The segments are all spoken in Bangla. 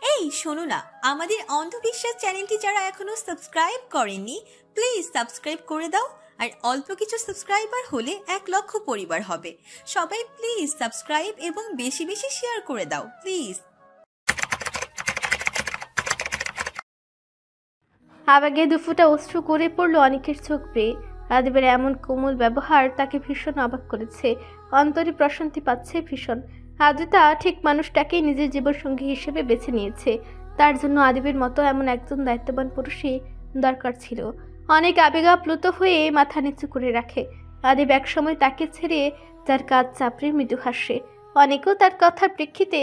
এই শোনো না, আমাদের অন্ধবিশ্বাস চ্যানেলটি যারা এখনো সাবস্ক্রাইব করেননি প্লিজ সাবস্ক্রাইব করে দাও। আর অল্প কিছু সাবস্ক্রাইবার হলে 1,00,000 পরিবার হবে। সবাই প্লিজ সাবস্ক্রাইব এবং বেশি বেশি শেয়ার করে দাও প্লিজ। আবেগে দুফুটা অশ্রু করে পড়ল অনেকের চোখ বেয়ে। আদিবের এমন কোমল ব্যবহার তাকে ভীষণ অবাক করেছে। অন্তরে প্রশান্তি পাচ্ছে ভীষণ। আদ্রিতা ঠিক মানুষটাকেই নিজের জীবনসঙ্গী হিসেবে বেছে নিয়েছে। তার জন্য আদিবের মতো এমন একজন দায়িত্ববান পুরুষই দরকার ছিল। অনেক আবেগাপ্লুত হয়ে মাথা নিচু করে রাখে। আদিব একসময় তাকে ছেড়ে তার কাজ চাপড়ে মৃদু হাসে। অনেকেও তার কথার প্রেক্ষিতে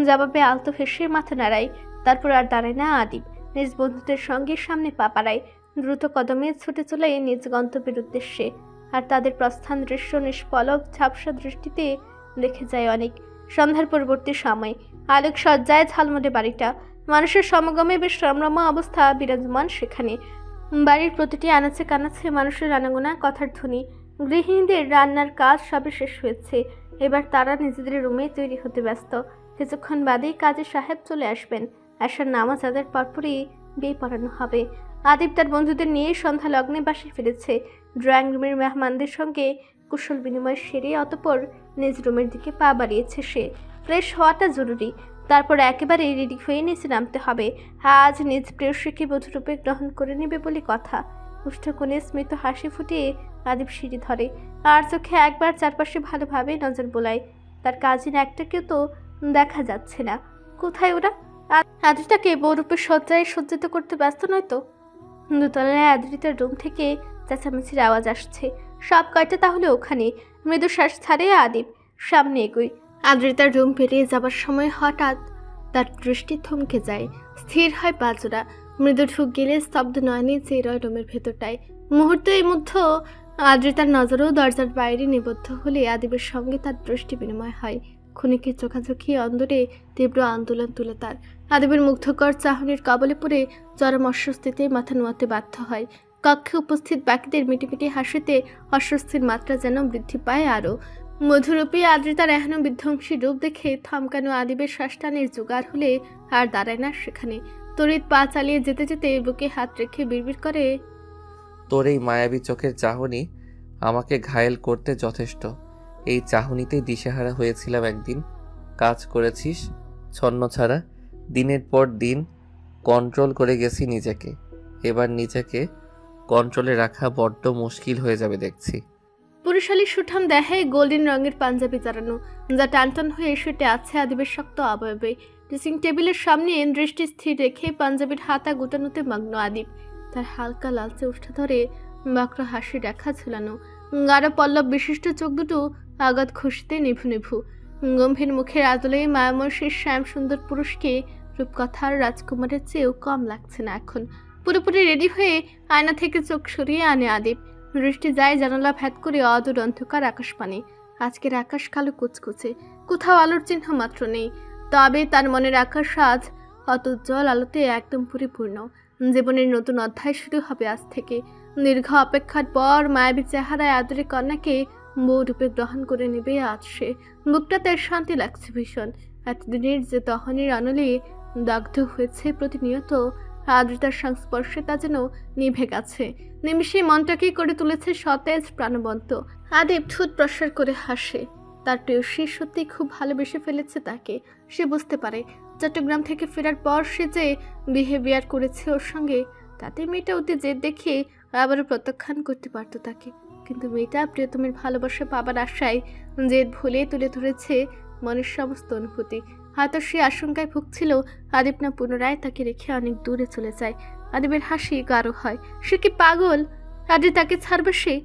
জবাবে আলতো হেসে মাথা নাড়ায়। তারপর আর দাঁড়ায় না আদিব। নিজ বন্ধুদের সঙ্গে সামনে পা বাড়ায়। দ্রুত কদমে ছুটে চলে নিজ গন্তব্যের উদ্দেশ্যে। আর তাদের প্রস্থান দৃশ্য নিষ্পলক ঝাপসা দৃষ্টিতে দেখে যায় অনেক। সন্ধ্যার পরবর্তী সময় আলোক সজ্জায় ঝালমলে বাড়িটা। মানুষের সমাগমে বেশ রমরমা অবস্থা বিরাজমান সেখানে। বাড়ির প্রতিটি আনাচে কানাচে মানুষের আনাগোনা, কথার ধ্বনি। গৃহিণীদের রান্নার কাজ সবে শেষ হয়েছে। এবার তারা নিজেদের রুমে তৈরি হতে ব্যস্ত। কিছুক্ষণ বাদেই কাজী সাহেব চলে আসবেন। আসার নামাজ আদার পরপরই বিয়ে পড়ানো হবে। আদিব তার বন্ধুদের নিয়ে সন্ধ্যা লগ্নে বাসে ফিরেছে। ড্রয়িং রুমের মেহমানদের সঙ্গে কুশল বিনিময় সেরে অতঃপর নিজ রুমের দিকে পা বাড়িয়েছে সে। ফ্রেশ হওয়াটা জরুরি। তারপর একেবারে রেডি হয়ে নিচে নামতে হবে। আজ নিজ প্রেয়সীকে বধূরূপে গ্রহণ করে নেবে বলে কথা। উষ্ঠকোণে স্মিত হাসি ফুটিয়ে আদিব সিঁড়ি ধরে। আর চোখে একবার চারপাশে ভালোভাবে নজর বোলায়। তার কাজিন একটাকেও তো দেখা যাচ্ছে না। কোথায় ওরা? আদ্রিতাকে বউরূপে সজ্জায় সজ্জিত করতে ব্যস্ত নয় তো? দোতলায় আদ্রিতার রুম থেকে চেঁচামেচির আওয়াজ আসছে। সব কয়টা তাহলে ওখানে। মৃদু শ্বাস ছাড়ে আদিব সামনে এগোয়। আদ্রিতার রুম পেরিয়ে যাবার সময় হঠাৎ তার দৃষ্টি থমকে যায়। স্থির হয় পাজোড়া। মৃদু ঢুক গেলে স্তব্ধ নয়নে চেয়ে রয় রুমের ভেতরটায়। মুহূর্তের মধ্যে আদ্রিতার নজরও দরজার বাইরে নিবদ্ধ হলে আদিবের সঙ্গে তার দৃষ্টি বিনিময় হয়। ক্ষণিকের চোখাচোখি অন্দরে তীব্র আন্দোলন তুলে তার। আদিবের মুগ্ধকর চাহনির কবলে পড়ে চরম অস্বস্তিতে মাথা নোয়াতে বাধ্য হয়। কক্ষে উপস্থিত বাকিদের মিটিমিটি হাসিতে অস্বস্তির মাত্রা যেন বৃদ্ধি পায় আরও। মধুরূপী আদ্রিতার এহেন বিধ্বংসী রূপ দেখে থমকানো আদিবের শ্বাসটানের জোগাড় হলে আর দাঁড়ায় না সেখানে। তড়িৎ পা চালিয়ে যেতে যেতে বুকে হাত রেখে বিড়বিড় করে, তোর এই মায়াবী চোখের চাহনি আমাকে ঘায়েল করতে যথেষ্ট। এই চাহনিতেই দিশেহারা হয়েছিলাম একদিন। কাজ করেছিস ছন্ন ছাড়া। দিনের পর দিন কন্ট্রোল করে গেছি নিজেকে। এবার নিজেকে কন্ট্রোলে রাখা বড্ড মুশকিল হয়ে যাবে দেখছি। পুরুষালী সুঠাম দেহে গোল্ডেন রঙের পাঞ্জাবি জড়ানো, যা টানটান হয়ে সেটে আছে আদিবের শক্ত অবয়বে। ড্রেসিং টেবিলের সামনে দৃষ্টি স্থির রেখে পাঞ্জাবির হাতা গুটানোতে মগ্ন আদিব। তার হালকা লালচে উষ্ঠা ধরে বক্র হাসি রেখা ঝুলানো। গাঢ় পল্লব বিশিষ্ট চোখ দুটো আগাত খুশিতে নিভু নিভু। গম্ভীর মুখের আদলে মায়ামর্ষীর শ্যাম সুন্দর পুরুষকে রূপকথার রাজকুমারের চেয়েও কম লাগছে না এখন। পুরোপুরি রেডি হয়ে আয়না থেকে চোখ সরিয়ে আনে আদিব। দৃষ্টি যায় জানালা ভেদ করে অদূর অন্ধকার আকাশপানে। আজকের আকাশ কালো কুচকুচে, কোথাও আলোর চিহ্ন মাত্র নেই। তবে তার মনের আকাশ আজ অতুজ্জ্বল আলোতে একদম পরিপূর্ণ। জীবনের নতুন অধ্যায় শুরু হবে আজ থেকে। দীর্ঘ অপেক্ষার পর মায়াবী চেহারায় আদরে কন্যাকে বউ রূপে গ্রহণ করে নেবে আজ সে। বুকটাতে শান্তি লাগছে ভীষণ। এতদিনের যে দহনের অনলে দগ্ধ হয়েছে প্রতিনিয়ত, আদ্রিতার সংস্পর্শে তা যেন নিভে গেছে। নিমিষে মনটাকেই করে তুলেছে সতেজ প্রাণবন্ত। আদিব ঠোঁট প্রসার করে হাসে। তার প্রেয়সী সত্যি খুব ভালোবেসে ফেলেছে তাকে। সে বুঝতে পারে চট্টগ্রাম থেকে ফেরার পর সে যে বিহেভিয়ার করেছে ওর সঙ্গে, তাতে মেয়েটা অতি জেদ দেখিয়ে আবারও প্রত্যাখ্যান করতে পারত তাকে। কিন্তু মেয়েটা প্রিয়তমের ভালোবাসা পাবার আশায় জেদ ভুলে তুলে ধরেছে মনের সমস্ত অনুভূতি। হয়তো সে আশঙ্কায় ভুগছিল আদিব না পুনরায় তাকে রেখে অনেক দূরে চলে যায়। আদিবের হাসি গাঢ় হয়। সে কি পাগল? আদি তাকে ছাড়বে সে?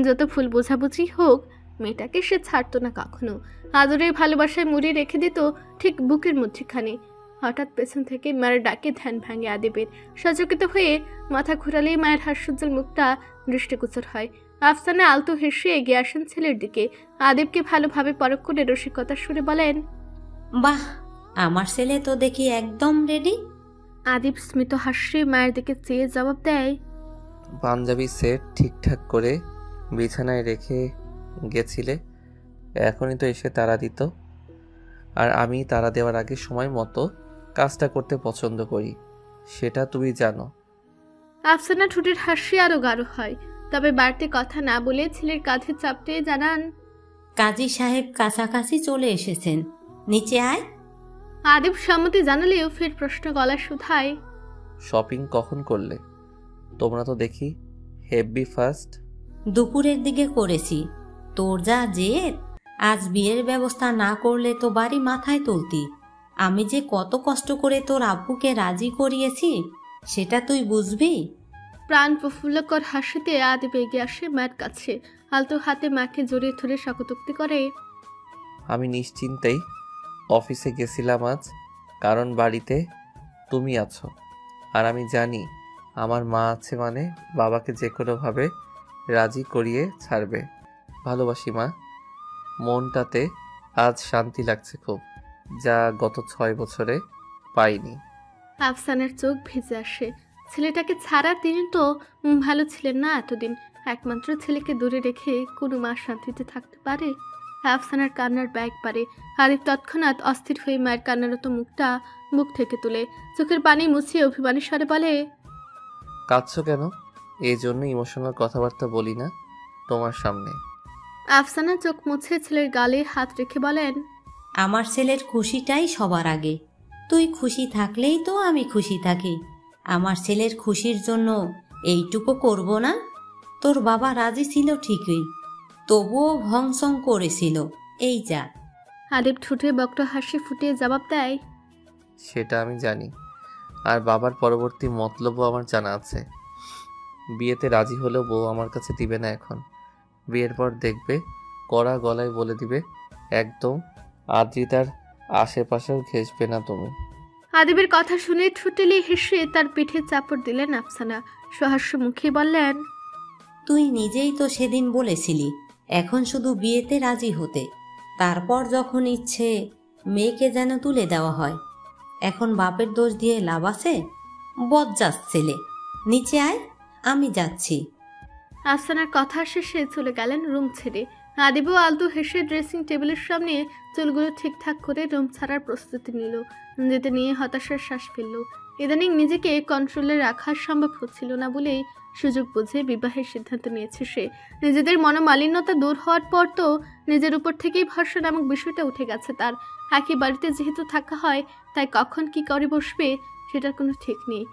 যত ভুল বোঝাবুঝি হোক, মেয়েটাকে সে ছাড়তো না কখনো। আদরের ভালোবাসায় মুড়িয়ে রেখে দিত ঠিক বুকের মধ্যখানে। হঠাৎ পেছন থেকে মায়ের ডাকে ধ্যান ভাঙে আদিবের। সচকিত হয়ে মাথা ঘুরালেই মায়ের হাস্যোজ্জ্বল মুখটা দৃষ্টিগোচর হয়। আফসানা আলতো হেসে এগিয়ে আসেন ছেলের দিকে। আদিবকে ভালোভাবে পরখ করে রসিকতার সুরে বলেন, বাহ, আমার ছেলে তো দেখি একদম রেডি। আদিব স্মিত হাসি মায়ের দিকে চেয়ে জবাব দেয়, পাঞ্জাবি সেট ঠিকঠাক করে বিছানায় রেখে গেছিলে, এখনই তো এসে তাড়া দিত। আর আমি তাড়া দেওয়ার আগে সময় মতো কাজটা করতে পছন্দ করি, সেটা তুমি জানো। আফসানা ঠোঁটের হাসি আরো গাঢ় হয়, তবে বাড়তি কথা না বলে ছেলের কাঁধে চাপটে জানান, কাজী সাহেব কাছাকাছি চলে এসেছেন, নিচে আয়। আদিব সম্মতি জানালেও ফের প্রশ্ন গলা শুধায়, শপিং কখন করলে? তোমরা তো দেখি হেভি ফাস্ট। দুপুরের দিকে করেছি। তোর যা জেদ, আজ বিয়ের ব্যবস্থা না করলে তো বাড়ি মাথায় তুলতি। আমি যে কত কষ্ট করে তোর আব্বুকে রাজি করিয়েছি সেটা তুই বুঝবি। প্রাণ প্রফুল্লকর হাসিতে আদিব এগিয়ে আসে মায়ের কাছে, আলতো হাতে মাকে জড়িয়ে ধরে শকটোক্তি করে, আমি নিশ্চিন্তেই অফিসে গেছিলাম আজ, কারণ বাড়িতে তুমি আছো। আর আমি জানি আমার মা আছে মানে বাবাকে যে কোনোভাবে রাজি করিয়ে ছাড়বে। ভালোবাসি মা। মনটাতে আজ শান্তি লাগছে খুব, যা গত 6 বছরে পাইনি। আফসানার চোখ ভিজে আসে। ছেলেটাকে ছাড়া তিনি তো ভালো ছিলেন না এতদিন। একমাত্র ছেলেকে দূরে রেখে কোনো মা শান্তিতে থাকতে পারে? আফসানার কান্নার ব্যাগ পারে। আরিফ তৎক্ষণাৎ অস্থির হয়ে মায়ের কান্নারত মুখটা মুখ থেকে তুলে চোখের পানি মুছিয়ে অভিমানী স্বরে বলে, কাঁদছো কেন? এই জন্য ইমোশনাল কথাবার্তা বলি না তোমার সামনে। আফসানা চোখ মুছে ছেলের গালে হাত রেখে বলেন, আমার ছেলের খুশিটাই সবার আগে। তুই খুশি থাকলেই তো আমি খুশি থাকি। আমার ছেলের খুশির জন্য এইটুকু করব না? তোর বাবা রাজি ছিল ঠিকই, তবুও ভংসং করেছিল। এই যা। আরিফ ঠোঁটে বক্র হাসি ফুটিয়ে জবাব দেয়, সেটা আমি জানি, আর বাবার পরবর্তী মতলবও আমার জানা আছে। বিয়েতে রাজি হলেও বউ আমার কাছে দিবে না এখন। বিয়ের পর দেখবে কড়া গলায় বলে দিবে, একদম আদ্রিতার আশেপাশেও ঘেঁষবে না তুমি। আদিবের কথা শুনে ঠুটেলি হেসে তার পিঠে চাপড় দিলেন আফসানা। সহাস্য মুখে বললেন, তুই নিজেই তো সেদিন বলেছিলি এখন শুধু বিয়েতে রাজি হতে, তারপর যখন ইচ্ছে মেয়েকে যেন তুলে দেওয়া হয়। এখন বাপের দোষ দিয়ে লাভ আছে? বজ্জাত ছেলে, নিচে আয়, আমি যাচ্ছি। আফসানার কথা শেষে চলে গেলেন রুম ছেড়ে। আদিবও আলতু হেসে ড্রেসিং টেবিলের সামনে চুলগুলো ঠিকঠাক করে রুম ছাড়ার প্রস্তুতি নিল। যেতে নিয়ে হতাশার শ্বাস ফেলল। ইদানিং নিজেকে কন্ট্রোলে রাখা সম্ভব হচ্ছিল না বলেই সুযোগ বুঝে বিবাহের সিদ্ধান্ত নিয়েছে সে। নিজেদের মনোমালিন্যতা দূর হওয়ার পর তো নিজের উপর থেকেই ভরসা নামক বিষয়টা উঠে গেছে তার। একই বাড়িতে যেহেতু থাকা হয়, তাই কখন কি করে বসবে সেটার কোনো ঠিক নেই।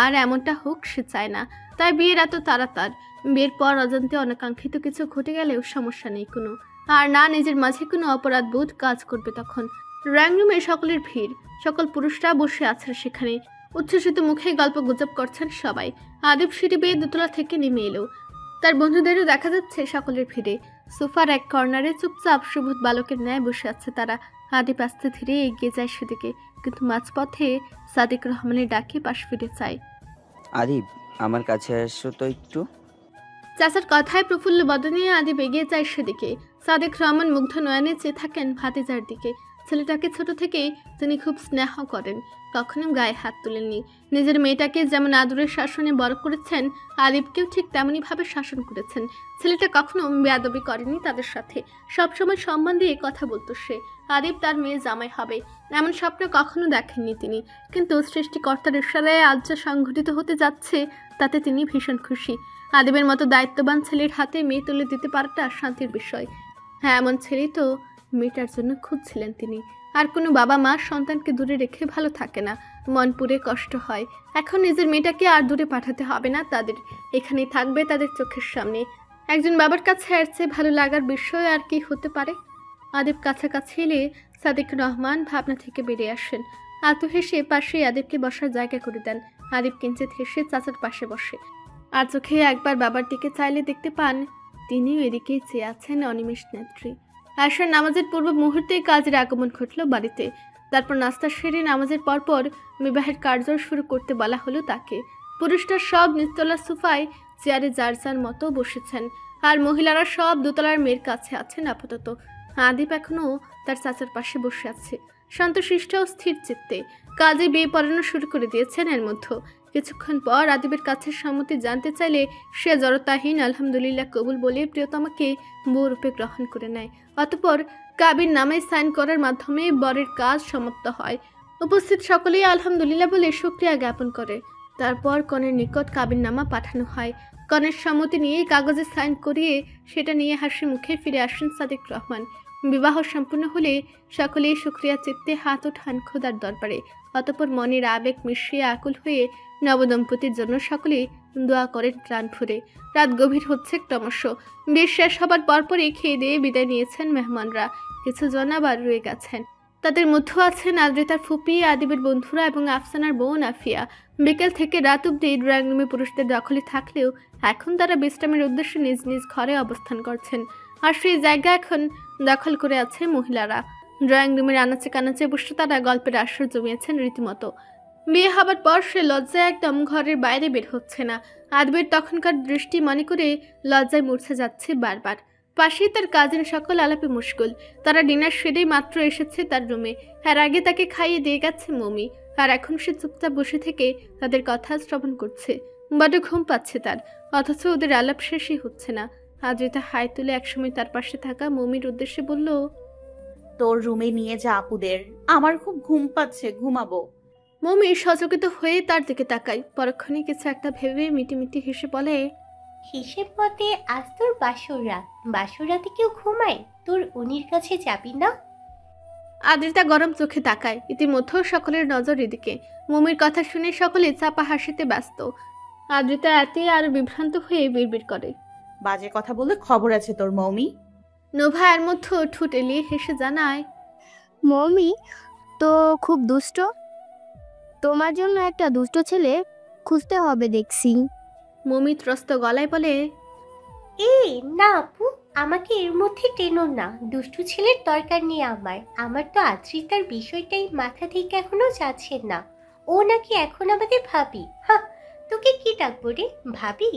আর এমনটা হোক সে চায় না, তাই বিয়ের এত তাড়াতাড়। বিয়ের পর অজান্তে অনাকাঙ্ক্ষিত কিছু ঘটে গেলেও সমস্যা নেই কোনো, আর না নিজের মাঝে কোনো অপরাধ বোধ কাজ করবে তখন। ড্রয়িং রুমে সকলের ভিড়, সকল পুরুষরা বসে আছেন সেখানে। উচ্ছ্বসিত মুখে গল্প গুজব করছেন সবাই। আদিব সিঁড়ি বেয়ে দোতলা থেকে নেমে এলো। তার বন্ধুদেরও দেখা যাচ্ছে সকলের ভিড়ে। সোফার এক কর্নারে চুপচাপ সুবোধ বালকের ন্যায় বসে আছে তারা। আদিব আস্তে ধীরে এগিয়ে যায় সেদিকে, কিন্তু মাঝপথে সাদিক রহমানের ডাকে পাশ ফিরে চায়। আদিব, আমার কাছে আসো তো একটু। চাচার কথায় প্রফুল্ল বদনে আদিব এগিয়ে যায় সেদিকে। সাদিক রহমান মুগ্ধ নয়নে চেয়ে থাকেন ভাতিজার দিকে। ছেলেটাকে ছোট থেকেই তিনি খুব স্নেহ করেন, কখনো গায়ে হাত তোলেননি। নিজের মেয়েটাকে যেমন আদরের শাসনে বড় করেছেন, আদিবকেও ঠিক তেমনইভাবে শাসন করেছেন। ছেলেটা কখনো বেয়াদবি করেনি তাদের সাথে, সবসময় সম্মান দিয়ে কথা বলতো সে। আদিব তার মেয়ে জামাই হবে এমন স্বপ্ন কখনো দেখেননি তিনি, কিন্তু সৃষ্টিকর্তার ইশারায় আজ যা সংঘটিত হতে যাচ্ছে তাতে তিনি ভীষণ খুশি। আদিবের মতো দায়িত্ববান ছেলের হাতে মেয়ে তুলে দিতে পারাটা শান্তির বিষয়। হ্যাঁ, এমন ছেলেই তো মেয়েটার জন্য খুঁজছিলেন তিনি। আর কোনো বাবা মা সন্তানকে দূরে রেখে ভালো থাকে না, মন পুড়ে কষ্ট হয়। এখন নিজের মেয়েটাকে আর দূরে পাঠাতে হবে না তাদের, এখানেই থাকবে তাদের চোখের সামনে। একজন বাবার কাছে এর চেয়ে ভালো লাগার বিষয় আর কি হতে পারে? আদিব কাছাকাছি এলে সাদিক রহমান ভাবনা থেকে বেরিয়ে আসেন। আলতু হেসে পাশে আদিবকে বসার জায়গা করে দেন। আদিব কিঞ্চিত হেসে চাচার পাশে বসে। আর চোখে একবার বাবার দিকে চাইলে দেখতে পান তিনিও এদিকেই চেয়ে আছেন অনিমেষ নেত্রী। আশার নামাজের পূর্ব মুহূর্তেই কাজের আগমন ঘটল বাড়িতে। তারপর নাস্তা সেরে নামাজের পরপর বিবাহের কার্য শুরু করতে বলা হলো তাকে। পুরুষরা সব নিচতলার সোফায় চেয়ারে যার যার মতো বসেছেন, আর মহিলারা সব দোতলার মেয়ের কাছে আছেন আপাতত। আদিব এখনও তার চাচার পাশে বসে আছে, শান্তশিষ্ট ও স্থির চিত্তে। কাজে বিয়ে পড়ানো শুরু করে দিয়েছেন এর মধ্যে। কিছুক্ষণ পর আদিবের কাছে সম্মতি জানতে চাইলে সে জড়তাহীন আলহামদুলিল্লাহ কবুল বলে প্রিয়তমাকে বউ রূপে গ্রহণ করে নেয়। অতঃপর কাবির নামে সাইন করার মাধ্যমে বরের কাজ সমাপ্ত হয়। উপস্থিত সকলেই আলহামদুলিল্লাহ বলে শুকরিয়া জ্ঞাপন করে। তারপর কনের নিকট কাবিননামা পাঠানো হয়। কনের সম্মতি নিয়ে কাগজে সাইন করিয়ে সেটা নিয়ে হাসি মুখে ফিরে আসেন সাদিক রহমান। বিবাহ সম্পূর্ণ হলে সকলেই শুকরিয়া চিত্তে হাত ওঠান খোদার দরবারে। অতঃপর মনের আবেগ মিশিয়ে আকুল হয়ে নবদম্পতির জন্য সকলেই দোয়া করেন প্রাণ ভরে। রাত গভীর হচ্ছে ক্রমশ। বেশ শেষ হবার পরপরই খেয়ে দিয়ে বিদায় নিয়েছেন মেহমানরা। কিছু জন আবার রয়ে গেছেন। তাদের মধ্যে আছেন আদ্রিতার ফুপি, আদিবের বন্ধুরা এবং আফসানার বোন আফিয়া। বিকেল থেকে রাত অব্দি ড্রয়িং রুমে পুরুষদের দখলে থাকলেও এখন তারা বিশ্রামের উদ্দেশ্যে নিজ নিজ ঘরে অবস্থান করছেন। আর সেই জায়গা এখন দখল করে আছে মহিলারা। ড্রয়িং রুমের আনাচে কানাচে বসে তারা গল্পের আসর জমিয়েছেন রীতিমতো। বিয়ে হবার পর সে লজ্জায় একদম ঘরের বাইরে বের হচ্ছে না। আদবের তখনকার দৃষ্টি মনে করে লজ্জায় মূর্ছা যাচ্ছে বারবার। পাশেই তার কাজিন সকল আলাপে মুশকুল। তারা ডিনার সেরেই মাত্র এসেছে তার রুমে। আর আগে তাকে খাইয়ে দিয়ে গেছে মমি। আর এখন সে চুপচাপ বসে থেকে তাদের কথা শ্রবণ করছে। বড় ঘুম পাচ্ছে তার, অথচ ওদের আলাপ শেষই হচ্ছে না। আদ্রিতা হাই তুলে একসময় তার পাশে থাকা মমির উদ্দেশ্যে বলল, তোর রুমে নিয়ে যা আপুদের, আমার খুব ঘুম পাচ্ছে, ঘুমাবো। মমি সচকিত হয়ে তার দিকে তাকায়। পরক্ষণে কিছু একটা ভেবে মিটিমিটি হেসে বলে, হিসেব মতে আজ তোর বাসর রাত। বাসর রাতে কেউ ঘুমায়? তোর উনির কাছে যাবি না? আদ্রিতা গরম চোখে তাকায়। ইতিমধ্যে সকলের নজর এদিকে। মমির কথা শুনে সকলে চাপা হাসিতে ব্যস্ত। আদ্রিতা এতে আরো বিভ্রান্ত হয়ে বিড়বিড় করে, বাজে কথা বলে খবর আছে তোর মৌমি। নোভা এর মধ্যে ঠোঁট এলিয়ে হেসে জানায়, মমি তো খুব দুষ্ট, তোমার জন্য একটা দুষ্ট ছেলে খুঁজতে হবে দেখছি। মমি ত্রস্ত গলায় বলে, এই না আপু, আমাকে এর মধ্যে টেনো না। দুষ্টু ছেলের দরকার নেই আমার তো আদ্রিতার বিষয়টাই মাথা থেকে এখনো যাচ্ছে না। ও নাকি এখন আমাদের ভাবি। হ্যাঁ, তোকে কি ডাকবো রে, ভাবি?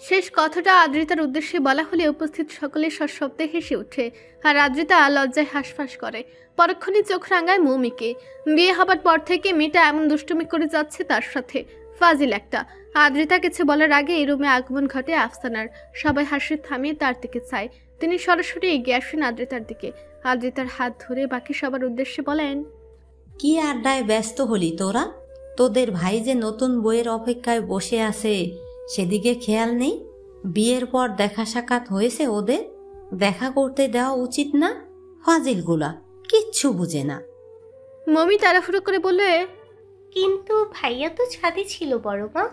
শেষ কথাটা আদ্রিতার উদ্দেশ্যে বলা হলে উপস্থিত সকলে সশব্দে হেসে ওঠে। আর আদ্রিতা লজ্জায় হাঁসফাঁস করে। পরক্ষণে চোখ রাঙায় মৌমিকে। বিয়ে হবার পর থেকে মেয়েটা এমন দুষ্টুমি করে যাচ্ছে তার সাথে, ফাজিল একটা। আদ্রিতা কিছু বলার আগে এই রুমে আগমন ঘটে আফসানার। সবাই হাসি থামিয়ে তার দিকে চায়। তিনি সরাসরি এগিয়ে আসেন আদ্রিতার দিকে। আদ্রিতার হাত ধরে বাকি সবার উদ্দেশ্যে বলেন, কি আড্ডায় ব্যস্ত হলি তোরা? তোদের ভাই যে নতুন বইয়ের অপেক্ষায় বসে আছে সেদিকে খেয়াল নেই? বিয়ের পর দেখা সাক্ষাৎ হয়েছে ওদের, দেখা করতে দেওয়া উচিত না? ফাজিলগুলা কিচ্ছু বুঝে না। মমি তাড়াহুড়ো করে বললে, কিন্তু ভাইয়া তো ছাদে ছিল বড় মা।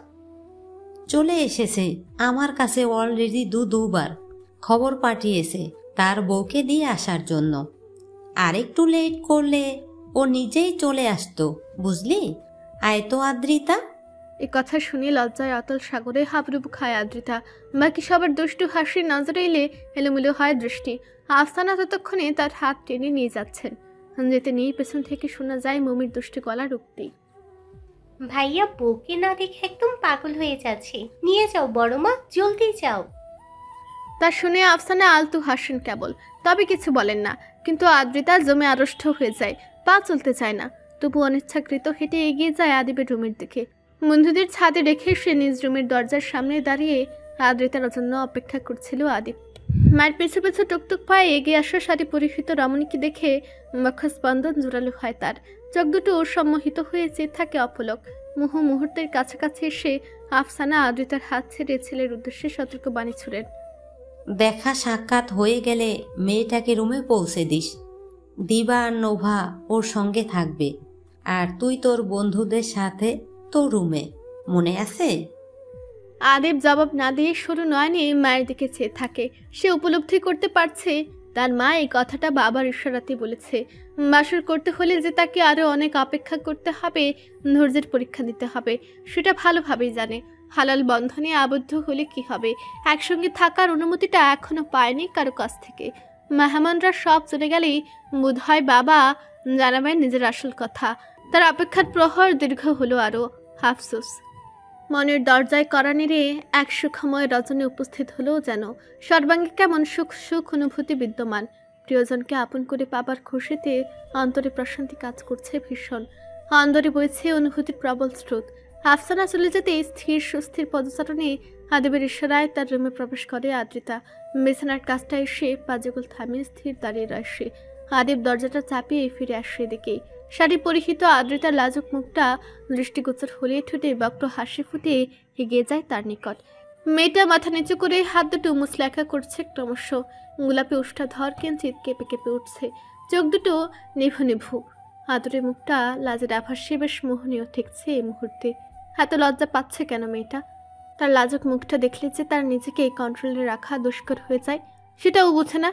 চলে এসেছে আমার কাছে অলরেডি দুবার খবর পাঠিয়েছে তার বউকে দিয়ে আসার জন্য। আরেকটু লেট করলে ও নিজেই চলে আসতো, বুঝলি? আয় তো আদ্রিতা। এ কথা শুনে লজ্জায় অতল সাগরে হাবুডুবু খায় আদ্রিতা। বাকি সবার দুষ্টু হাসির নজরে এলে এলোমেলো হয় দৃষ্টি। আফসানা ততক্ষণে তার হাত টেনে নিয়ে যাচ্ছেন। যেতে নিয়ে পেছন থেকে শোনা যায় মমির দুষ্টু গলার উক্তি, ভাইয়া বউকে না দেখে একদম পাগল হয়ে যাচ্ছে, নিয়ে যাও বড় মা, জলদি যাও। তা শুনে আফসানা আলতু হাসেন কেবল, তবে কিছু বলেন না। কিন্তু আদ্রিতা জমে আড়ষ্ট হয়ে যায়, পা চলতে চায় না। তবু অনিচ্ছাকৃত হেঁটে এগিয়ে যায় আদিবের রুমের দিকে। বন্ধুদের ছাদে রেখে সে নিজ রুমের দরজার সামনে দাঁড়িয়ে আদ্রিতার জন্য অপেক্ষা করছিল আদিব। মায়ের পেছু পেছু টুকটুক পায়ে এগিয়ে আসা শাড়ি পরিহিত রমণীকে দেখে বক্ষস্পন্দন জোরালো হয় তার। চোখ দুটো সম্মোহিত হয়ে চেয়ে থাকে অপলক। মুহূর্তের কাছাকাছি এসে আফসানা আদ্রিতার হাত ছেড়ে ছেলের উদ্দেশ্যে সতর্ক বাণী ছুড়েন, দেখা সাক্ষাৎ হয়ে গেলে মেয়েটাকে রুমে পৌঁছে দিস। দিবা আর নোভা ওর সঙ্গে থাকবে, আর তুই তোর বন্ধুদের সাথে তোর রুমে, মনে আছে? আদিব জবাব না দিয়ে সরু নয়নে মায়ের দিকে চেয়ে থাকে। সে উপলব্ধি করতে পারছে তার মা এই কথাটা বাবার ইশারাতে বলেছে। বাসর করতে হলে যে তাকে আরো অনেক অপেক্ষা করতে হবে, ধৈর্যের পরীক্ষা দিতে হবে, সেটা ভালোভাবেই জানে। হালাল বন্ধনে আবদ্ধ হলে কি হবে, একসঙ্গে থাকার অনুমতিটা এখনো পায়নি কারো কাছ থেকে। মেহমানরা সব চলে গেলেই বোধ হয় বাবা জানাবেন নিজের আসল কথা। তার অপেক্ষার প্রহর দীর্ঘ হলো আরো। আফসোস, মনের দরজায় কড়া নেড়ে এক সুখময় রজনী উপস্থিত হলো যেন। সর্বাঙ্গে কেমন সুখ সুখ অনুভূতি বিদ্যমান। প্রিয়জনকে আপন করে পাবার খুশিতে অন্তরে প্রশান্তি কাজ করছে ভীষণ। অন্তরে বইছে অনুভূতির প্রবল স্রোত। আফসানা চলে যেতে স্থির সুস্থির পদচারণে আদিবের ইশারায় তার রুমে প্রবেশ করে আদ্রিতা। বিছানার কাজটা এসে পাজেগুল থামিয়ে স্থির দাঁড়িয়ে রয় সে। আদিব দরজাটা চাপিয়ে ফিরে আসে এদিকেই। শাড়ি পরিহিত আদ্রিতার লাজুক মুখটা দৃষ্টিগোচর হলে ঠোঁটে বক্র হাসি ফুটে এগিয়ে যায় তার নিকট। মেয়েটা মাথা নিচু করে হাত দুটো মুছলেখা করছে ক্রমশ। গোলাপি উষ্ঠাধর কিঞ্চিত কেঁপে কেঁপে উঠছে, চোখ দুটো নিভু নিভু। আদরে মুখটা লাজের আভাসে বেশ মোহনীয় ঠেকছে এই মুহূর্তে। এত লজ্জা পাচ্ছে কেন মেয়েটা? তার লাজুক মুখটা দেখলে যে তার নিজেকে কন্ট্রোলে রাখা দুষ্কর হয়ে যায়, সেটাও বোঝে না।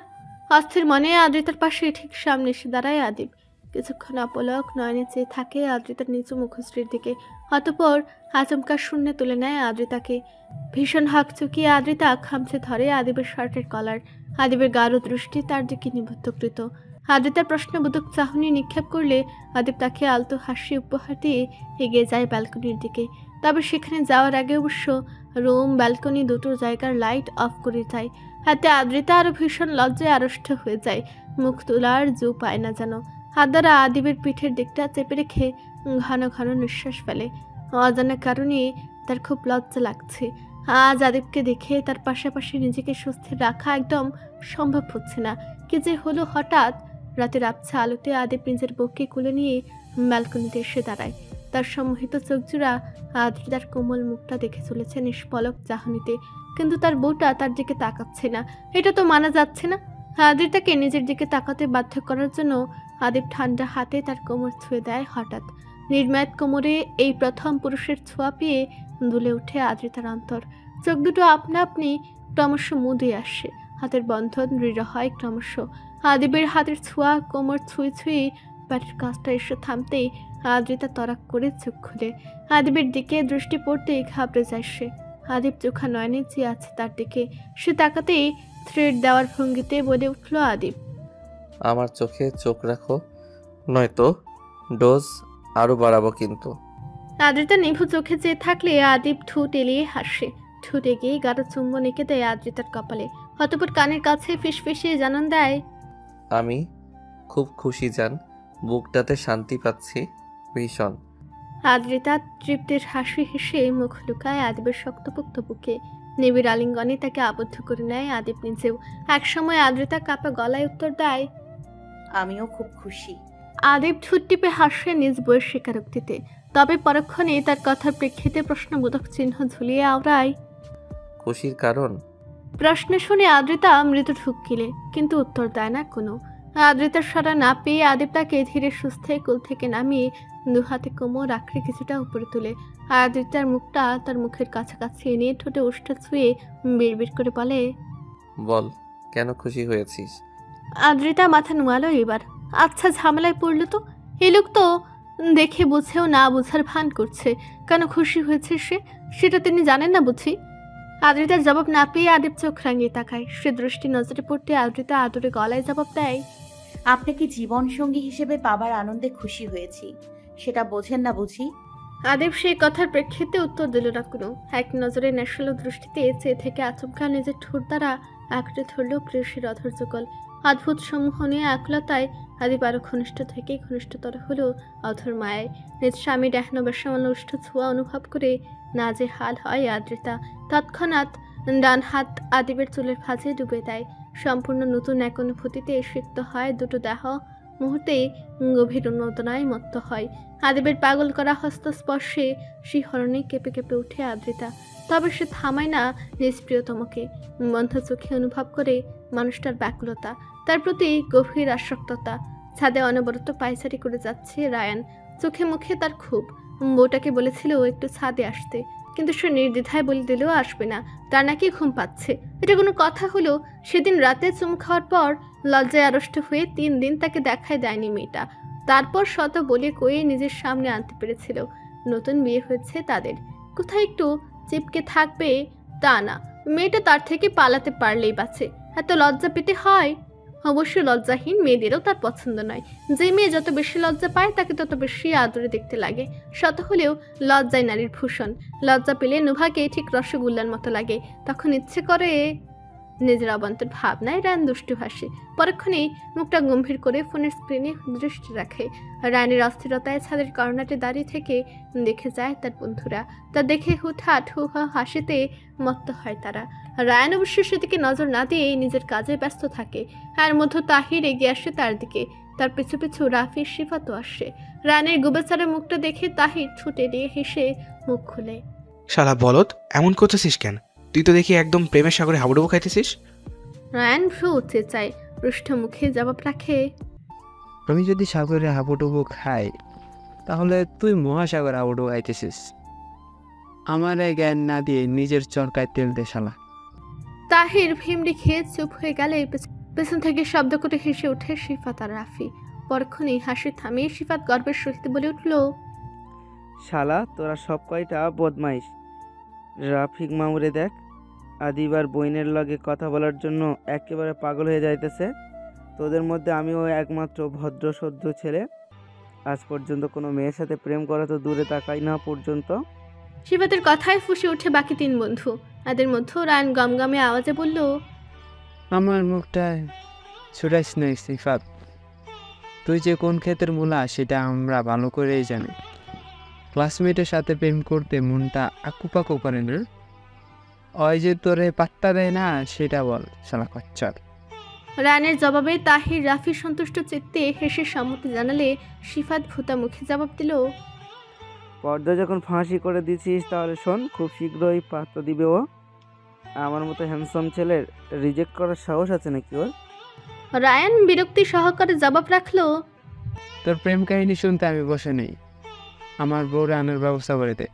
অস্থির মনে আদ্রিতার পাশে ঠিক সামনে এসে দাঁড়ায় আদিব। কিছুক্ষণ অপলক নয়নে চেয়ে থাকে আদ্রিতার নিচু মুখশ্রীর দিকে, অতঃপর আচমকা শূন্যে তুলে নেয় আদ্রিতাকে। ভীষণ হাঁক চুকিয়ে আদ্রিতা খামচে ধরে আদিবের শার্টের কলার। আদিবের গাঢ় দৃষ্টি তার দিকে নিবদ্ধকৃত। আদ্রিতার প্রশ্নবোধক চাহনি নিক্ষেপ করলে আদিব তাকে আলতো হাসি উপহার দিয়ে এগিয়ে যায় ব্যালকনির দিকে। তবে সেখানে যাওয়ার আগে অবশ্য রুম ব্যালকনি দুটো জায়গার লাইট অফ করে যায়। হাতে আদ্রিতা আরো ভীষণ লজ্জায় আড়ষ্ট হয়ে যায়, মুখ তোলার জো পায় না যেন। হাত দ্বারা আদিবের পিঠের দিকটা চেপে রেখে ঘন ঘন নিঃশ্বাস ফেলে। অজানা কারণে তার খুব লজ্জা লাগছে। আজ আদিবকে দেখে তার পাশাপাশি নিজেকে সুস্থির রাখা একদম সম্ভব হচ্ছে না। কি যে হলো হঠাৎ! রাতের আবছা আলোতে আদিব নিজের বউকে কোলে নিয়ে ব্যালকনিতে এসে দাঁড়ায়। তার সম্মোহিত চোখজোড়া আদ্রিতার কোমল মুখটা দেখে চলেছে নিষ্পলক চাহনিতে, কিন্তু তার বউটা তার দিকে তাকাচ্ছে না। এটা তো মানা যাচ্ছে না। আদ্রিতাকে নিজের দিকে তাকাতে বাধ্য করার জন্য আদিব ঠান্ডা হাতে তার কোমর ছুঁয়ে দেয়। হঠাৎ নির্মাত কোমরে এই প্রথম পুরুষের ছোঁয়া পেয়ে দুলে উঠে আদ্রিতার অন্তর। চোখ দুটো আপনা আপনি ক্রমশ মুদে আসে, হাতের বন্ধন দৃঢ় হয় ক্রমশ। আদিবের হাতের ছোঁয়া কোমর ছুঁয়ে ছুঁয়ে পেটের কাজটা এসে থামতেই আদ্রিতা তরাক করে চোখ খুলে। আদিবের দিকে দৃষ্টি পড়তেই ঘাবড়ে যায় সে। আদিব চোখা নয়নে চেয়ে আছে তার দিকে। সে তাকাতেই থ্রেড দেওয়ার ভঙ্গিতে বলে উঠল আদিব, আমার চোখে চোখ রাখো, নয়তো ডোজ আরো বাড়াবো কিন্তু। আদ্রিতা নিভু চোখে চেয়ে থাকলে আদিব ঠোঁট এলিয়ে হাসে। ঠোঁট এগিয়ে গাঢ় চুম্বন এঁকে দেয় আদ্রিতার কপালে। অতঃপর কানের কাছে ফিসফিসিয়ে জানান দেয়, আমি খুব খুশি জান, বুকটাতে শান্তি পাচ্ছি ভীষণ। আদ্রিতা তৃপ্তির হাসি হেসে মুখ লুকায় আদিবের শক্তপোক্ত বুকে। নিবিড় আলিঙ্গনে তাকে আবদ্ধ করে নেয় আদিব নিজেও। একসময় আদ্রিতা কাপা গলায় উত্তর দেয়, আমিও খুব খুশি। আদিব ঠোঁট টিপে হাসে নিজ বইয়ের স্বীকারোক্তিতে। তবে পরক্ষণে তার কথার প্রেক্ষিতে প্রশ্নবোধক চিহ্ন ঝুলিয়ে আওড়ায়, খুশির কারণ? প্রশ্ন শুনে আদ্রিতা মৃদু ঢুকিলে, কিন্তু উত্তর দেয় না কোনো। আদ্রিতার সাড়া না পেয়ে আদিব তাকে ধীরে সুস্থে কোল থেকে নামিয়ে দুহাতে কোমর আঁকড়ে কিছুটা উপরে তুলে আদ্রিতার মুখটা তার মুখের কাছাকাছি এনে ঠোঁটে উষ্ঠ ছুঁয়ে বিড়বিড় করে বলে, বল কেন খুশি হয়েছিস? আদ্রিতা মাথা নোয়ালো এবার। আচ্ছা, ঝামেলায় পড়লো তো। এই লোক তো দেখে বুঝেও না বুঝার ভান করছে। কেন খুশি হয়েছে সে, সেটা তিনি জানেন না বুঝি? আদ্রিতার জবাব না পেয়ে আদিব চোখ রাঙিয়ে তাকায়। সে দৃষ্টি নজরে পড়তে আদ্রিতা আদরে গলায় জবাব দেয়, আপনাকে জীবনসঙ্গী হিসেবে পাবার আনন্দে খুশি হয়েছি, সেটা বোঝেন না বুঝি? আদিব সেই কথার প্রেক্ষিতে উত্তর দিল না কোনো। এক নজরে নেশালো দৃষ্টিতে চেয়ে থেকে আচমকা নিজের ঠোঁট দ্বারা আঁকড়ে ধরল প্রেয়সীর অধর যুগল। অদ্ভুত সম্মোহনে আকুলতায় আদিব আরো ঘনিষ্ঠ থেকে ঘনিষ্ঠতর হলো অধর মায়ায়। নিজ স্বামী ডাহন বেসামাল উষ্ঠ ছোঁয়া অনুভব করে নাজেহাল হয় আদ্রিতা। তৎক্ষণাৎ ডান হাত আদিবের চুলের ভাঁজে ডুবে দেয়। সম্পূর্ণ নতুন এক অনুভূতিতে সিক্ত হয় দুটো দেহ। মুহূর্তে গভীর উন্নতনায় মত্ত হয়। আদিবের পাগল করা হস্ত স্পর্শে শিহরণে কেঁপে কেঁপে উঠে আদ্রিতা। তবে সে থামায় না নিজ প্রিয়তমকে। বন্ধ চোখে অনুভব করে মানুষটার ব্যাকুলতা, তার প্রতি গভীর আসক্ততা। ছাদে অনবরত পায়চারি করে যাচ্ছে রায়ান। চোখে মুখে তার খুব। বউটাকে বলেছিল একটু ছাদে আসতে, কিন্তু সে নির্দ্বিধায় বলে দিলেও আসবে না। তার নাকি ঘুম পাচ্ছে। এটা কোনো কথা হলো? সেদিন রাতে চুমু খাওয়ার পর লজ্জায় আড়ষ্ট হয়ে 3 দিন তাকে দেখায় দেয়নি মেয়েটা। তারপর শত বলে কয়ে নিজের সামনে আনতে পেরেছিল। নতুন বিয়ে হয়েছে তাদের, কোথায় একটু চিপকে থাকবে তা না। মেয়েটা তার থেকে পালাতে পারলেই বাঁচে। এত লজ্জা পেতে হয়? অবশ্য লজ্জাহীন মেয়েদেরও তার পছন্দ নয়। যে মেয়ে যত বেশি লজ্জা পায় তাকে তত বেশি আদরে দেখতে লাগে। শত হলেও লজ্জায় নারীর ভূষণ। লজ্জা পেলে নুভাকে ঠিক রসগোল্লার মতো লাগে। তখন ইচ্ছে করে নিজের অবান্তর ভাবনায় রায়ান দুষ্টু হাসে। পরক্ষণে মুখটা গম্ভীর করে ফোনের স্ক্রিনে দৃষ্টি রাখে। রায়ানের অস্থিরতায় ছাদের কর্নারে দাঁড়িয়ে থেকে দেখে যায় তার বন্ধুরা। তা দেখে হুটহাট হু-হা হাসিতে মত্ত হয় তারা। রায়ান অবশ্য সেদিকে নজর না দিয়ে নিজের কাজে ব্যস্ত থাকে। আর মধ্য তাহির এগিয়ে আসে তার দিকে। তার পিছু পিছু রাফি, শিফাতও আসে। রায়ানের গুবেচারা মুখটা দেখে তাহির ছুটে দিয়ে হেসে মুখ খুলে, শালা বলদ, এমন করতেছিস কেন? তুই তো দেখি একদম প্রেমের সাগরে হাবুডুবু খাইতেছিস। রায়ান ভ্রু উঠে চায়, রুষ্ট মুখে জবাব রাখে, আমি যদি সাগরে হাবুডুবু খাই তাহলে তুই মহাসাগরে হাবুডুবু খাইতেছিস। আমারে জ্ঞান না দিয়ে নিজের চরকায় তেল দে শালা। তাহির ভিমড়ি খেয়ে চুপ হয়ে গেলে পেছন থেকে শব্দ করে হেসে ওঠে শিফাত আর রাফি। পরক্ষণেই হাসি থামিয়ে শিফাত গর্বের সহিত বলে উঠল, শালা তোরা সব কয়টা বদমাইশ। রাফিক মামুরে দেখ, আদিবার বইনের লগে কথা বলার জন্য একেবারে পাগল হয়ে যাইতেছে। তোদের মধ্যে আমিও একমাত্র ভদ্র সদ্য ছেলে। আজ পর্যন্ত কোনো মেয়ের সাথে প্রেম করা তো দূরে তাকাই না পর্যন্ত। শিফাতের কথায় ফুঁসে ওঠে বাকি তিন বন্ধু। এদের মধ্যে রায়ান গমগমে আওয়াজে বলল, আমার মুখটায় ছুটাইস নাই সিফাত, তুই যে কোন ক্ষেতের মূলা সেটা আমরা ভালো করেই জানি। ক্লাসমেটের সাথে প্রেম করতে মনটা আকুপাকু করে না। ওই যে তোরে পাত্তা দেয় না সেটা বল শালা কচ্চর। রায়ানের জবাবে তাহির, রাফি সন্তুষ্ট চিত্তে হেসে সম্মতি জানালে শিফাত ভূতা মুখে জবাব দিল, পর্দা যখন ফাঁসি করে দিছিস তাহলে শোন, খুব শীঘ্রই পাত্তা দিবে ও। আমার মতো হ্যান্ডসাম ছেলের রিজেক্ট করার সাহস আছে নাকি ওর? রায়ান বিরক্তি সহকারে জবাব রাখলো, তোর প্রেম কাহিনী শুনতে আমি বসে নেই, আমার বউ রান্নার ব্যবস্থা করে দে।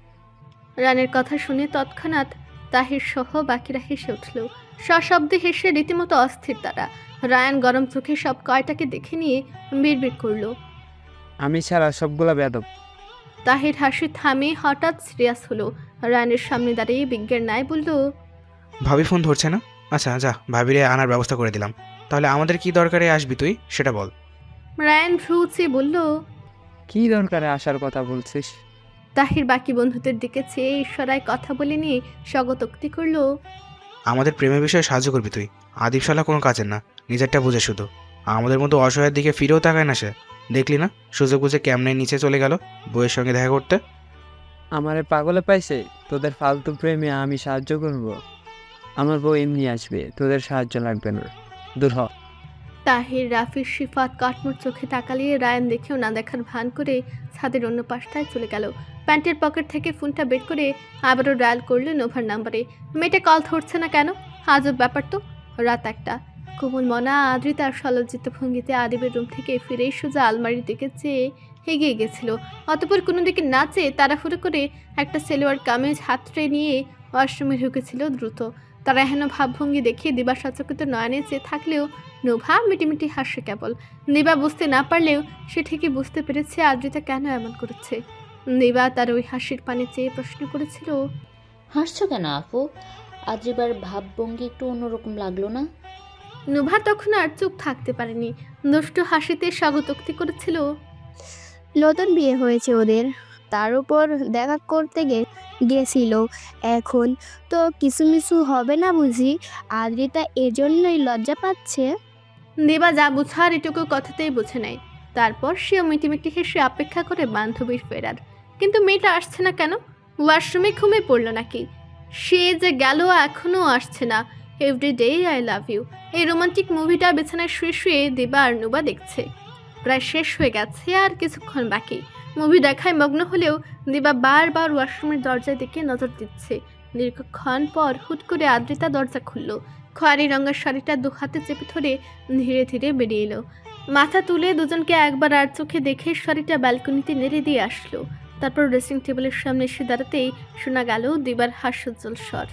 রানের কথা শুনে তৎক্ষণাৎ তাহির সহ বাকিরা হেসে উঠল। সশব্দে হেসে রীতিমতো অস্থির তারা। রায়ান গরম চোখে সব কয়টাকে দেখে নিয়ে বিড়বিড় করল, আমি ছাড়া সবগুলা বেয়াদব। তাহির হাসি থামে হঠাৎ সিরিয়াস হলো। রায়ানের সামনে দাঁড়িয়ে বিজ্ঞার ন্যায় বলল, ভাবি ফোন ধরছে না? আচ্ছা যা, ভাবিরে আনার ব্যবস্থা করে দিলাম। তাহলে আমাদের কি দরকারে আসবি তুই সেটা বল। রায়ান ভ্রু চেয়ে বলল, কি দরকারে আসার কথা বলছিস? তাহির বাকি বন্ধুদের দিকে চেয়ে ঈশ্বরায় কথা বলে নিয়ে স্বগতোক্তি করল, আমাদের প্রেমের বিষয়ে সাহায্য করবি তুই। আদিব শালা কোনো কাজের না, নিজেরটা বুঝে শুধু। আমাদের মতো অসহায়ের দিকে ফিরেও তাকায় না সে। দেখলি না সুযোগ বুঝে কেমনে নিচে চলে গেল বউয়ের সঙ্গে দেখা করতে। আমারে পাগলে পাইছে, তোদের ফালতু প্রেমে আমি সাহায্য করব? আমার বউ এমনি আসবে, তোদের সাহায্য লাগবে না, দূর হ। তাহির, রাফি, শিফাত কাঠমোট চোখে তাকালিয়ে রায়ান দেখেও না দেখার ভান করে ছাদের অন্য পাশটায় চলে গেল। প্যান্টের পকেট থেকে ফোনটা বের করে আবারও ডায়াল করলো নোভার নাম্বারে। মেয়েটা কল ধরছে না কেন? আজব ব্যাপার তো। রাত 1টা। কোমল মনা আদ্রিতার সলজ্জিত ভঙ্গিতে আদিবের রুম থেকে ফিরেই সোজা আলমারির দিকে চেয়ে এগিয়ে গেছিল। অতঃপর কোনো দিকে না চেয়ে তাড়াহুড়ো করে একটা সেলোয়ার কামিজ হাতড়ে নিয়ে ওয়াশরুমে ঢুকেছিল দ্রুত। তারা এহেন ভাবভঙ্গি দেখিয়ে দিবা সচকিত নয়নে চেয়ে থাকলেও নোভা মিটিমিটি হাসে কেবল। দিবা বুঝতে না পারলেও সে ঠিকই বুঝতে পেরেছে আদ্রিতা কেন এমন করেছে। দিবা তার ওই হাসির পানে চেয়ে প্রশ্ন করেছিল, হাসছো কেন আপু? আদ্রিবার ভাবভঙ্গি একটু অন্যরকম লাগলো না? নোভা তখন আর চুপ থাকতে পারেনি, দুষ্টু হাসিতে স্বাগতোক্তি করেছিল, নতুন বিয়ে হয়েছে ওদের, তার উপর দেখা করতে গেছিল। এখন তো কিসুমিসু হবে না বুঝি? আদ্রিতা এজন্যই লজ্জা পাচ্ছে। দিবা যা বুঝার এটুকু কথাতেই বুঝে নেয়। তারপর সেও মিটিমিটি হেসে অপেক্ষা করে বান্ধবীর ফেরার। কিন্তু মেয়েটা আসছে না কেন? ওয়াশরুমে ঘুমিয়ে পড়লো নাকি? সে যে গেল এখনও আসছে না। এভরিডে আই লাভ ইউ এই রোমান্টিক মুভিটা বিছানায় শুয়ে শুয়ে দিবা আর নুবা দেখছে। প্রায় শেষ হয়ে গেছে, আর কিছুক্ষণ বাকি। মুভি দেখায় মগ্ন হলেও দিবা বারবার ওয়াশরুমের দরজার দিকে নজর দিচ্ছে। দীর্ঘক্ষণ পর হুট করে আদ্রিতা দরজা খুলল। খয়েরি রঙের শাড়িটা দু হাতে চেপে ধরে ধীরে ধীরে বেরিয়ে এলো। মাথা তুলে দুজনকে একবার আর চোখে দেখে শাড়িটা ব্যালকনিতে নেড়ে দিয়ে আসলো। তারপর ড্রেসিং টেবিলের সামনে এসে দাঁড়াতেই শোনা গেল দিবার হাস্যোজ্জ্বল স্বর,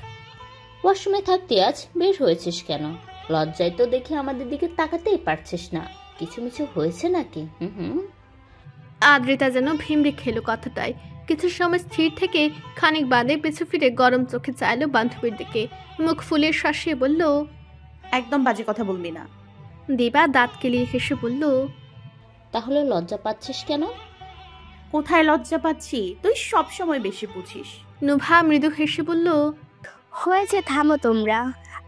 ওয়াশরুমে থাকতে আজ বের হয়েছিস কেন? লজ্জায় তো দেখে আমাদের দিকে তাকাতেই পারছিস না। কিছু মিছু হয়েছে নাকি? আদ্রিতা যেন ভিমড়ে খেলো কথাটায়। কিছু সময় স্থির থেকে খানিক বাদে পিছু ফিরে গরম চোখে চাইল বান্ধবীর দিকে। মুখ ফুলিয়ে শাসিয়ে বলল, একদম বাজে কথা বলবি না। দিবা দাঁত কেলিয়ে হেসে বলল, তাহলে লজ্জা পাচ্ছিস কেন? কোথায় লজ্জা পাচ্ছি? তুই সব সময় বেশি বুঝিস। নুভা মৃদু হেসে বলল, হয়েছে, থামো তোমরা।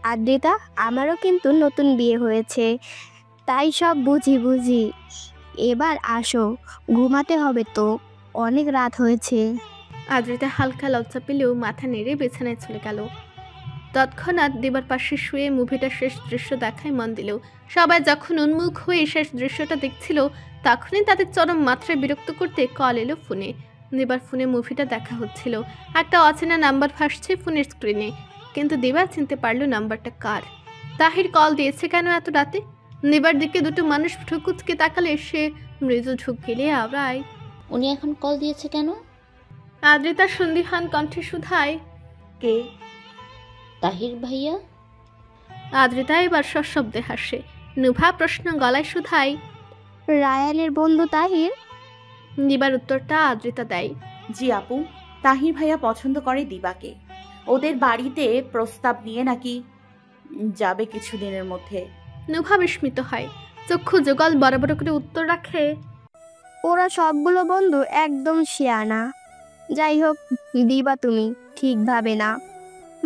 আদ্রিতা, আমারও কিন্তু নতুন বিয়ে হয়েছে, তাই সব বুঝি। এবার আসো, ঘুমাতে হবে তো, অনেক রাত হয়েছে। আদ্রিতা হালকা লজ্জা পেলেও মাথা নেড়ে বিছানায় চলে গেল। তৎক্ষণাৎ দিবার পাশে শুয়ে মুভিটার শেষ দৃশ্য দেখায় মন দিল। সবাই যখন উন্মুখ হয়ে শেষ দৃশ্যটা দেখছিল, তখনই তাদের চরম মাত্রায় বিরক্ত করতে কল এলো ফোনে। দিবার ফোনে মুভিটা দেখা হচ্ছিল। একটা অচেনা নাম্বার ভাসছে ফোনের স্ক্রিনে, কিন্তু দিবা চিনতে পারলো নাম্বারটা কার। তাহির কল দিয়েছে কেন এত রাতে? দিবার দিকে দুটো মানুষ ঠুকুচকে তাকালে সে মৃদু ঢুক গেলে আওড়ায়, উনি এখন কল দিয়েছে কেন? আদ্রিতার সন্দিহান কণ্ঠে শুধায়, কে? তাহির ভাইয়া। আদ্রিতা এবার সশব্দে হাসে। নুভা প্রশ্ন গলায় শুধায়, রায়ানের বন্ধু তাহির? দিবার উত্তরটা আদ্রিতা দেয়, জি আপু, তাহির ভাইয়া পছন্দ করে দিবাকে। ওদের বাড়িতে প্রস্তাব নিয়ে নাকি যাবে কিছুদিনের মধ্যে। নুভা বিস্মিত হয়, চক্ষু যুগল বড় বড় করে উত্তর রাখে, ওরা সবগুলো বন্ধু একদম শিয়ানা। যাই হোক দিবা, তুমি ঠিক ভাবে না,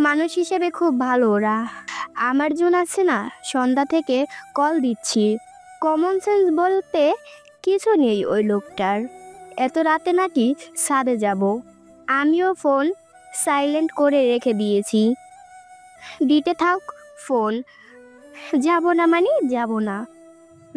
মানুষ হিসেবে খুব ভালো ওরা। আমার জন্য আছে না, সন্ধ্যা থেকে কল দিচ্ছি, কমন সেন্স বলতে কিছু নেই ওই লোকটার। এত রাতে নাকি ছাদে যাব, আমিও ফোন সাইলেন্ট করে রেখে দিয়েছি। দিতে থাক ফোন, যাব না মানে যাব না।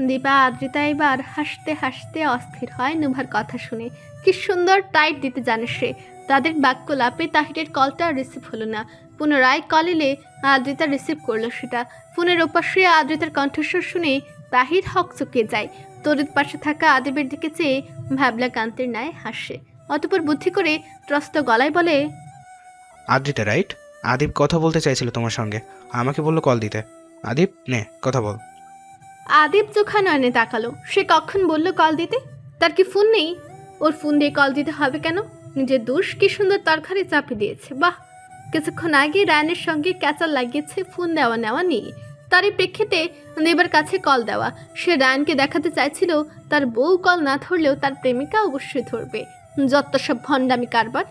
দীপা আদ্রিতা এবার হাসতে হাসতে অস্থির হয় নুভার কথা শুনে। কি সুন্দর টাইট দিতে জানে সে। তাদের বাক্যলাপে তাহিরের কলটা রিসিভ হলো না। পুনরায় কল এলে আদ্রিতা রিসিভ করলো সেটা। ফোনের ওপাশে আদ্রিতার কণ্ঠস্বর শুনে তাহির হকচকে যায়। তরিত পাশে থাকা আদিবের দিকে চেয়ে ভাবলা কান্তের ন্যায় হাসে। অতঃপর বুদ্ধি করে ত্রস্ত গলায় বলে, আদ্রিতা রাইট? আদিব কথা বলতে চাইছিল তোমার সঙ্গে, আমাকে বললো কল দিতে। আদিব নে কথা বল। আদিব চোখা নয়নে তাকালো। সে কখন বলল কল দিতে? তার কি ফোন নেই? ওর ফোন দিয়ে কল দিতে হবে কেন? নিজের দোষ কি সুন্দর তরকারি চাপিয়ে দিয়েছে। বাহ, কিছুক্ষণ আগে রায়ানের সঙ্গে ক্যাচাল লাগিয়েছে ফোন দেওয়া নেওয়া নিয়ে। তারই প্রেক্ষিতে দেবার কাছে কল দেওয়া। সে রায়ানকে দেখাতে চাইছিল তার বউ কল না ধরলেও তার প্রেমিকা অবশ্যই ধরবে। যত সব ভণ্ডামি কারবার।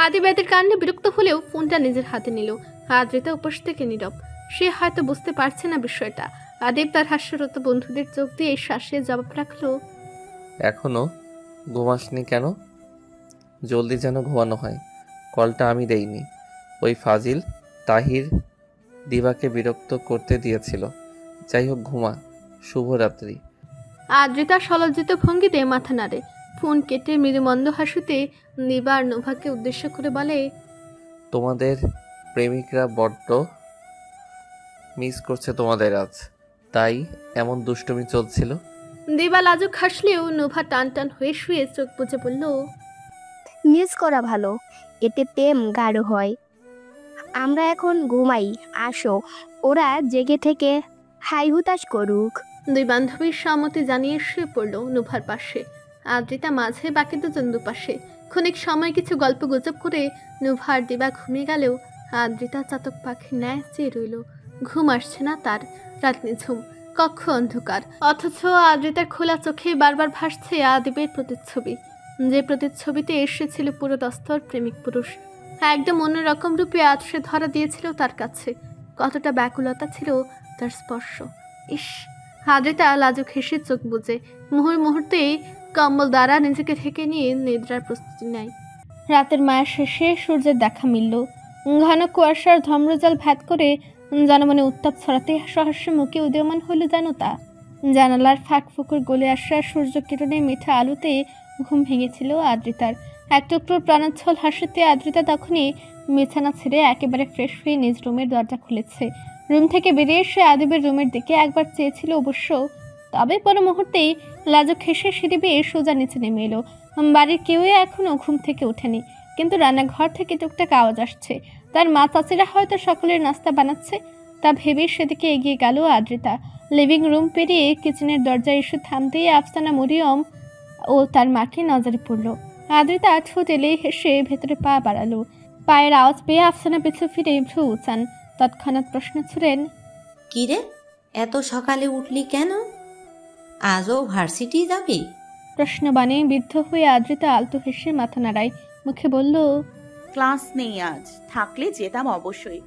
আদিব এদের কারণে বিরক্ত হলেও ফোনটা নিজের হাতে নিল। আদ্রিতা উপোস থেকে নীরব। সে হয়তো বুঝতে পারছে না বিষয়টা। আদিব তার হাস্যরত বন্ধুদের চোখ দিয়ে শ্বাসে জবাব রাখলো, এখনো ঘুমাসনি কেন? জলদি যেন ঘুমানো হয়। কলটা আমি দেইনি, ওই ফাজিল তাহির দিবাকে বিরক্ত করতে দিয়েছিল। যাই হোক ঘুমা, শুভরাত্রি। আদ্রিতা সলজ্জিত ভঙ্গিতে মাথা নাড়ে। ফোন কেটে মৃদু মন্দ হাসিতে দিবা আর নোভাকে উদ্দেশ্য করে বলে, তোমাদের প্রেমিকরা বড্ড মিস করছে তোমাদের আজ, তাই এমন দুষ্টুমি চলছিল। দিবা লাজুক হাসলেও নোভা টান টান হয়ে শুয়ে চোখ বুজে বলল, মিস করা ভালো, এতে প্রেম গাঢ় হয়। আমরা এখন ঘুমাই, আসো, ওরা জেগে থেকে হাই হুতাশ করুক। দুই বান্ধবীর সম্মতি জানিয়ে শুয়ে পড়ল নোভার পাশে। আদ্রিতা মাঝে, বাকি দুজন দুপাশে। ক্ষণিক সময় কিছু গল্প গুজব করে নোভা আর দিবা ঘুমিয়ে গেলেও আদ্রিতা চাতক পাখির ন্যায় চেয়ে রইল। ঘুম আসছে না তার। রাত নিঝুম, কক্ষ অন্ধকার, অথচ আদ্রিতার খোলা চোখে বারবার ভাসছে আদিবের প্রতিচ্ছবি। যে প্রতিচ্ছবিতে এসেছিল পুরো দস্তর প্রেমিক পুরুষ। একদম অন্যরকম রূপে আজ সে ধরা দিয়েছিল তার কাছে। কতটা ব্যাকুলতা ছিল তার স্পর্শ। ইস! আদ্রিতা লাজুক হেসে চোখ বুজে মুহূর্তেই কম্বল দ্বারা নিজেকে ঢেকে নিয়ে নিদ্রার প্রস্তুতি নেয়। রাতের মায়া শেষে সূর্যের দেখা মিলল। ঘন কুয়াশার ধম্রজাল ভেদ করে জনমনে উত্তাপ ছড়াতে সহস্র মুখে উদীয়মান হইল যেন তা। জানালার ফাঁক ফুকুর গলে আসা সূর্য কিরণে মিঠা আলোতে ঘুম ভেঙেছিল আদ্রিতার। এক টুকরো প্রাণোচ্ছল হাসিতে আদ্রিতা তখনই বিছানা ছেড়ে একেবারে ফ্রেশ হয়ে নিজ রুমের দরজা খুলেছে। রুম থেকে বেরিয়ে এসে আদিবের রুমের দিকে একবার চেয়েছিল অবশ্য, তবে পর মুহূর্তেই লাজুক হেসে সিঁড়ি বেয়ে সোজা নিচে নেমে এলো। বাড়ির কেউই এখনো ঘুম থেকে ওঠেনি, কিন্তু রান্নাঘর থেকে টুকটাক আওয়াজ আসছে। তার মা চাচিরা হয়তো সকলের নাস্তা বানাচ্ছে, তা ভেবে সেদিকে এগিয়ে গেল আদ্রিতা। লিভিং রুম পেরিয়ে কিচেনের দরজায় এসে থামতেই আফসানা মরিয়ম ও তার মাকে নজরে পড়ল। আদ্রিতা ঠোঁট এলেই হেসে ভেতরে পা বাড়ালো। পায়ের আওয়াজ পেয়ে আফসানা পিছু ফিরে ভ্রু উঁচান। তৎক্ষণাৎ প্রশ্ন ছুড়েন, কিরে, এত সকালে উঠলি কেন? আজও ভার্সিটি যাবি? প্রশ্ন বানে বিদ্ধ হয়ে আদ্রিতা আলতো হেসে মাথা নাড়ায়। মুখে বলল, ক্লাস নেই আজ, থাকলে যেতাম অবশ্যই।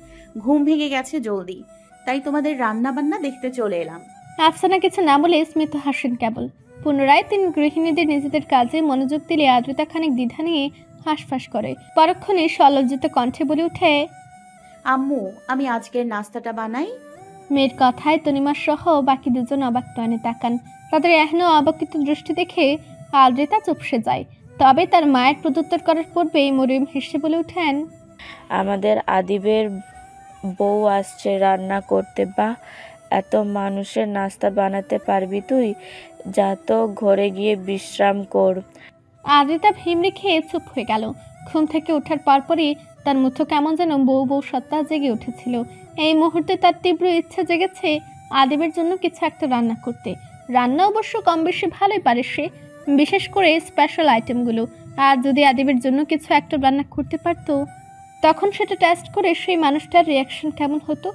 ঘুম ভেঙে গেছে জলদি, তাই তোমাদের রান্না বান্না দেখতে চলে এলাম। আফসানা কিছু না বলে স্মিত হাসেন কেবল। পুনরায় তিনি গৃহিণীদের নিজেদের কাজে মনোযোগ দিলে আদ্রিতা খানিক দ্বিধা নিয়ে হাঁসফাঁস করে। পরক্ষণে সলজ্জিত কণ্ঠে বলে ওঠে, আম্মু, আমি আজকের নাস্তাটা বানাই। মেয়ের কথায় তনিমা সহ বাকি দুজন অবাক নয়নে তাকান। তাদের এখনো অবাকিত দৃষ্টি দেখে আদ্রিতা চুপসে যায়। তবে তার মায়ের প্রত্যুত্তর করার পূর্বেই মরিয়ম হেসে বলে ওঠেন, আমাদের আদিবের বউ আসছে রান্না করতে। বা এত মানুষের নাস্তা বানাতে পারবি তুই? যা তো ঘরে গিয়ে বিশ্রাম কর। আদ্রিতা ভিমড়ি খেয়ে চুপ হয়ে গেল। ঘুম থেকে ওঠার পরপরই তার মুঠো কেমন যেন বউ বউ সত্তা জেগে উঠেছিল। এই মুহূর্তে তার তীব্র ইচ্ছা জেগেছে আদিবের জন্য কিছু একটা রান্না করতে। রান্না অবশ্য কম বেশি ভালোই পারে সে, বিশেষ করে স্পেশাল আইটেমগুলো। আর যদি আদিবের জন্য কিছু একটা রান্না করতে পারত, তখন সেটা টেস্ট করে সেই মানুষটার রিয়াকশন কেমন হতো।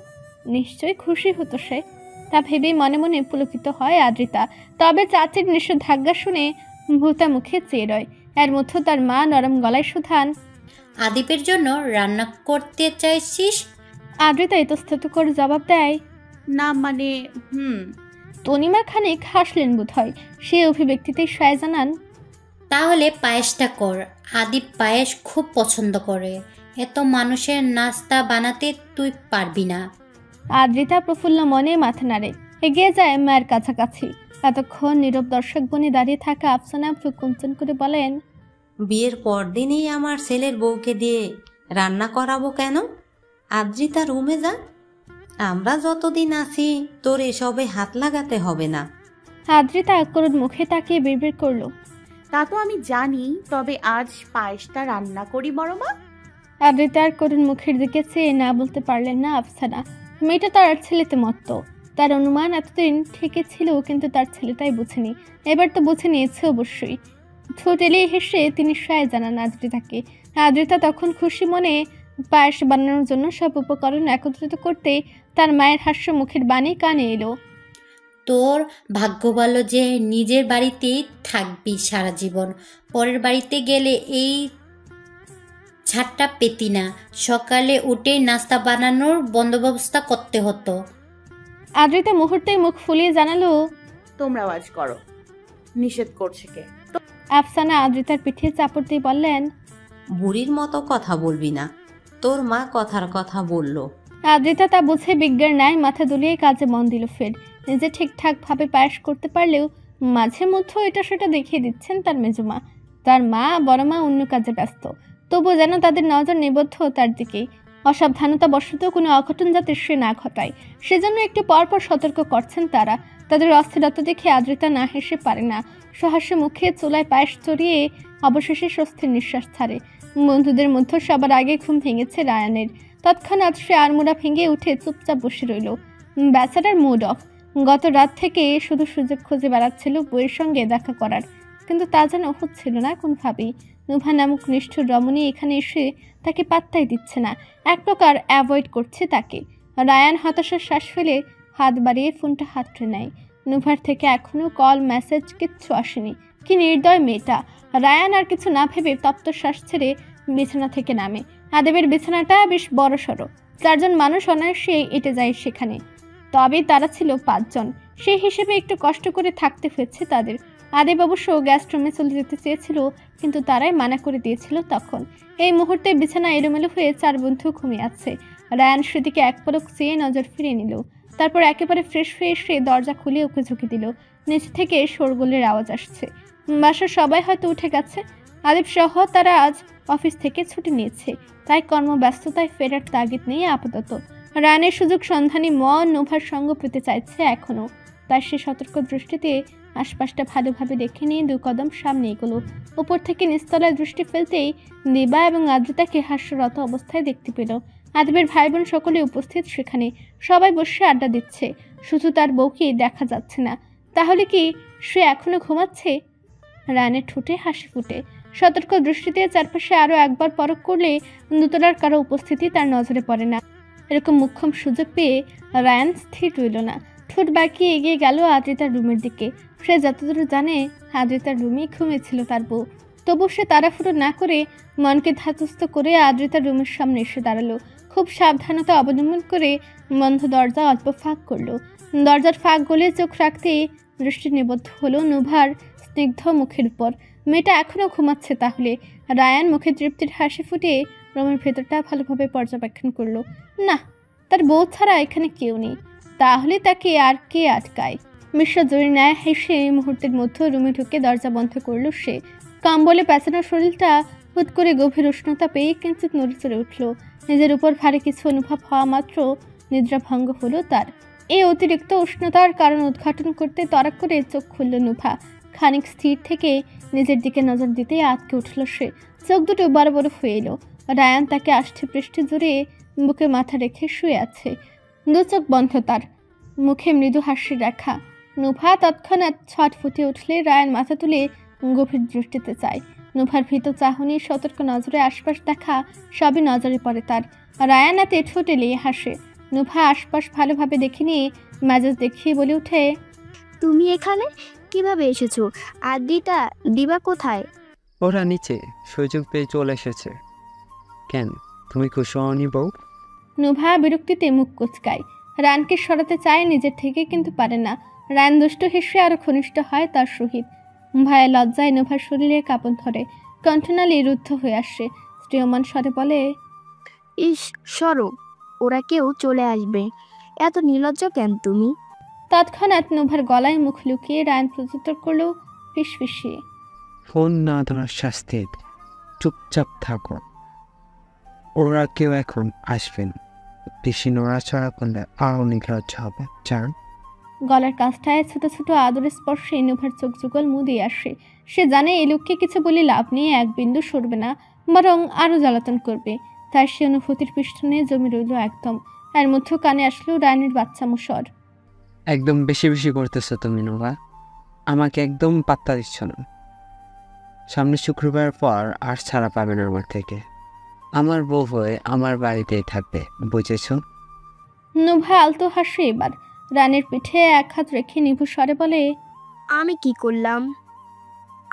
নিশ্চয়ই খুশি হতো সে। তা ভেবেই মনে মনে পুলকিত হয় আদ্রিতা। তবে চাচির নিষেধাজ্ঞা শুনে ভূতা মুখে চেয়ে রয়। এর মধ্যে তার মা নরম গলায় শুধান, আদিবের জন্য রান্না করতে চাইছিস? আদ্রিতা ইতস্তত করে জবাব দেয়, না মানে তনিমা খানিক হাসলেন বোধ হয়। সে অভিব্যক্তিতেই সায় জানান, তাহলে পায়েসটা কর। আদিব পায়েস খুব পছন্দ করে। এত মানুষের নাস্তা বানাতে তুই পারবি না। আদ্রিতা প্রফুল্ল মনে মাথা নাড়ে, এগিয়ে যায় মায়ের কাছাকাছি। এতক্ষণ নীরব দর্শক বনে দাঁড়িয়ে থাকা আফসানা চোখ কুঞ্চন করে বলেন, বিয়ের পরদিনই আমার ছেলের বউকে দিয়ে রান্না করাবো কেন? আদ্রিতা রুমে যা। আমরা যতদিন আছি তোর এসবে হাত লাগাতে হবে না। আদ্রিতা করুণ মুখে তাকিয়ে বিড়বিড় করলো, তা তো আমি জানি, তবে আজ পায়েসটা রান্না করি বড় মা। আদ্রিতার করুণ মুখের দিকে চেয়ে না বলতে পারলেন না আফসানা। মেয়েটা তার ছেলেতে মত্ত। তার অনুমান এতদিন ঠিকই ছিল, কিন্তু তার ছেলেটাই বুঝেনি। এবার তো বুঝে নিয়েছে অবশ্যই। ঠোঁট এলিয়ে হেসে তিনি সায় জানান আদ্রিতাকে। আদ্রিতা তখন খুশি মনে পায়েস বানানোর জন্য সব উপকরণ একত্রিত করতে তার মায়ের হাস্য মুখের বাণী কানে এলো, তোর ভাগ্য ভালো যে নিজের বাড়িতেই থাকবি সারা জীবন। পরের বাড়িতে গেলে এই ছাড়টা পেতি না। সকালে উঠেই নাস্তা বানানোর বন্দোবস্ত করতে হতো। আদ্রিতা মুহূর্তেই মুখ ফুলিয়ে জানালো, তোমরাও আজ করো, নিষেধ করছে কে? আফসানা আদ্রিতার পিঠে চাপড় দিয়ে বললেন, বুড়ির মতো কথা বলবি না। তোর মা কথার কথা বলল। আদ্রিতা তা বুঝে বিজ্ঞার ন্যায় মাথা দুলিয়ে কাজে মন দিল। ফের নিজে ঠিকঠাক ভাবে পায়েস করতে পারলেও মাঝে মধ্যে এটা সেটা দেখিয়ে দিচ্ছেন তার মেজমা। তার মা বড় মা অন্য কাজে ব্যস্ত, তবু যেন তাদের নজর নিবদ্ধ তার দিকেই। অসাবধানতা বশত কোনো অঘটন যাতে সে না ঘটায়, সেজন্য একটু পরপর সতর্ক করছেন তারা। তাদের অস্থিরতা দেখে আদ্রিতা না হেসে পারে না। সহাস্য মুখে চুলায় পায়েস চড়িয়ে অবশেষে স্বস্তির নিঃশ্বাস ছাড়ে। বন্ধুদের মধ্যে সবার আগে ঘুম ভেঙেছে রায়ানের। তৎক্ষণাৎ সে আড়মোড়া ভেঙে উঠে চুপচাপ বসে রইল। বেচারার মুড অফ। গত রাত থেকে শুধু সুযোগ খুঁজে বেড়াচ্ছিল বইয়ের সঙ্গে দেখা করার, কিন্তু তা যেন হচ্ছিল না কোনোভাবেই। নুভা নামক নিষ্ঠুর রমণী এখানে এসে তাকে পাত্তাই দিচ্ছে না, এক প্রকার অ্যাভয়েড করছে তাকে। রায়ান হতাশার শ্বাস ফেলে হাত বাড়িয়ে ফোনটা হাতড়ে নেয়। নুভার থেকে এখনও কল মেসেজ কিচ্ছু আসেনি। কি নির্দয় মেয়েটা। রায়ান আর কিছু না ভেবে তপ্ত শ্বাস ছেড়ে বিছানা থেকে নামে। আদেবের বিছানাটা বেশ বড়সড়, 4 জন মানুষ অনায়াসে এঁটে যায় সেখানে। তবে তারা ছিল 5 জন, সেই হিসেবে একটু কষ্ট করে থাকতে হয়েছে তাদের। আদেব অবশ্য গ্যাস্ট রুমে চলে যেতে চেয়েছিল, কিন্তু তারাই মানা করে দিয়েছিল তখন। এই মুহূর্তে বিছানা এলোমেলো হয়ে 4 বন্ধু ঘুমিয়ে আছে। রায়ান সেদিকে এক পলক চেয়ে নজর ফিরিয়ে নিল, তারপর একেবারে ফ্রেশ হয়ে এসে দরজা খুলে ওকে ঝুঁকি দিল। নিচ থেকে শোরগোলের আওয়াজ আসছে। বাসার সবাই হয়তো উঠে গেছে। আদেব সহ তারা আজ অফিস থেকে ছুটি নিয়েছে, তাই কর্মব্যস্ততায় ফেরার তাগিদ নেই আপাতত। রায়ানের সুযোগ সন্ধানী মন নোভার সঙ্গ পেতে চাইছে এখনও, তাই সে সতর্ক দৃষ্টিতে আশপাশটা ভালোভাবে দেখে নিয়ে 2 কদম সামনে এগোলো। উপর থেকে নিচতলায় দৃষ্টি ফেলতেই দিবা এবং আদ্রিতাকে হাস্যরত অবস্থায় দেখতে পেল। আদেবের ভাই বোন সকলে উপস্থিত সেখানে, সবাই বসে আড্ডা দিচ্ছে, শুধু তার বউকে দেখা যাচ্ছে না। তাহলে কি সে এখনো ঘুমাচ্ছে? রায়ানের ঠোঁটে হাসি ফুটে। সতর্ক দৃষ্টিতে চারপাশে আরও একবার পরখ করলে দোতলার কারো উপস্থিতি তার নজরে পড়ে না। এরকম মুখ্যম সুযোগ পেয়ে রায়ান স্থির রইল না, ঠোঁট বাঁকিয়ে এগিয়ে গেল আদ্রিতার রুমের দিকে। সে যতদূর জানে আদ্রিতার রুমেই ঘুমিয়েছিল তার বউ। তবু সে তাড়াহুড়ো না করে মনকে ধাতস্থ করে আদ্রিতার রুমের সামনে এসে দাঁড়ালো। খুব সাবধানতা অবলম্বন করে বন্ধ দরজা অল্প ফাঁক করলো। দরজার ফাঁক গলে চোখ রাখতে দৃষ্টি নিবদ্ধ হলো নুভার স্নিগ্ধ মুখের উপর। মেয়েটা এখনও ঘুমাচ্ছে তাহলে? রায়ান মুখে তৃপ্তির হাসি ফুটিয়ে রুমের ভেতরটা ভালোভাবে পর্যবেক্ষণ করলো। না, তার বউ ছাড়া এখানে কেউ নেই। তাহলে তাকে আর কে আটকায়? মিশ্রজয়ীর ন্যায় হেসে মুহূর্তের মধ্যে রুমে ঢুকে দরজা বন্ধ করলো সে। কম্বলে প্যাঁচানো শরীরটা হুট করে গভীর উষ্ণতা পেয়ে কিঞ্চিত নড়ে চড়ে উঠল। নিজের উপর ভারী কিছু অনুভব হওয়া মাত্র নিদ্রা ভঙ্গ হলো তার। এই অতিরিক্ত উষ্ণতার কারণ উদ্ঘাটন করতে তড়াক করে চোখ খুলল নুভা। খানিক স্থির থেকে নিজের দিকে নজর দিতে আটকে উঠল সে। চোখ দুটো বড় বড় হয়ে এলো। রায়ান তাকে আষ্টে পৃষ্ঠে জড়ে বুকে মাথা রেখে শুয়ে আছে। দু চোখ বন্ধ তার, মুখে মৃদু হাসির রেখা। নুভা তৎক্ষণাৎ ছট ফুটে উঠলে রায়ান মাথা তুলে গভীর দৃষ্টিতে চায়। নুভার ভীত চাহনি, সতর্ক নজরে আশপাশ দেখা সবই নজরে পড়ে তার। রায়ান এতে ঠোঁট এলিয়ে হাসে। নুভা আশপাশ ভালোভাবে দেখে নিয়ে মেজাজ দেখিয়ে বলে উঠে, তুমি এখানে কিভাবে এসেছো? আদ্রিতা দিবা কোথায়? ওরা নিচে সুযোগ পেয়ে চলে এসেছে। কেন, তুমি খুশি হওনি বউ? নুভা বিরক্তিতে মুখ কুচকায়। রায়ানকে সরাতে চায় নিজের থেকে, কিন্তু পারে না। রায়ান দুষ্ট হেসে আরো ঘনিষ্ঠ হয় তার সহিত। ভয়ে লজ্জায় নুভার শরীরে কাঁপন ধরে, কণ্ঠনালী রুদ্ধ হয়ে আসে। স্ত্রীয়মান স্বরে বলে, ইস সরো, ওরা কেউ চলে আসবে। এত নির্লজ্জ কেন তুমি? তৎক্ষণাৎ নুভার গলায় মুখ লুকিয়ে রায়ান প্রত্যুত্তর করলো ফিসফিসিয়ে, ফোন না ধরার শাস্তি, চুপচাপ থাকো। ওরা কেউ এখন আসবেন। বেশি নড়াচড়া করলে আরও নির্লজ্জ হবে। চান গলার কাছটায় ছোট ছোট আদরের স্পর্শে নুভার চোখ যুগল মুদে আসে। সে জানে এই লোককে কিছু বলে লাভ নেই, এক বিন্দু সরবে না, বরং আরও জ্বালাতন করবে। তার সে অনুভূতির পিষ্টনে জমি রইল একদম। এর মধ্যে কানে আসলো রায়ানের বাচ্চা মুসর। একদম বেশি বেশি করতেছো তুমি নোভা, আমাকে একদম পাত্তা দিচ্ছ না। সামনে শুক্রবার পর আর ছাড়া পাবে না আমার থেকে। আমার বউ হয়ে আমার বাড়িতেই থাকবে, বুঝেছ? নুভা আলতো হাসে এবার। রানের পিঠে এক হাত রেখে নিভু স্বরে বলে, আমি কি করলাম?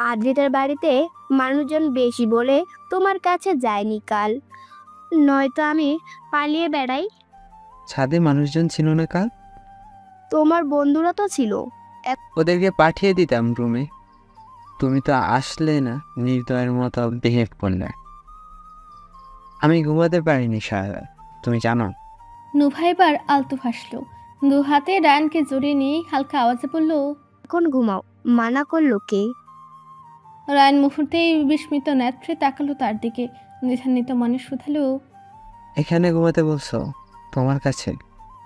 আদ্রিতার বাড়িতে মানুষজন বেশি বলে তোমার কাছে যায়নি কাল, নয়তো আমি পালিয়ে বেড়াই। ছাদে মানুষজন ছিল না কাল? তোমার বন্ধুরা তো ছিল। ওদেরকে পাঠিয়ে দিতাম রুমে। তুমি তো আসলে না, নির্দয়ের মতো বিহেভ করলে। আমি ঘুমাতে পারিনি সারা, তুমি জানো। নুভা এবার আলতো হাসলো। দু হাতে রায়ানকে জড়িয়ে নিয়ে হালকা আওয়াজে বলল, এখন ঘুমাও, মানা করলো কে? রায়ান মুহূর্তেই বিস্মিত নেত্রে তাকালো তার দিকে। দ্বিধান্বিত মনে শুধালো, এখানে ঘুমাতে বলছো? তোমার কাছে?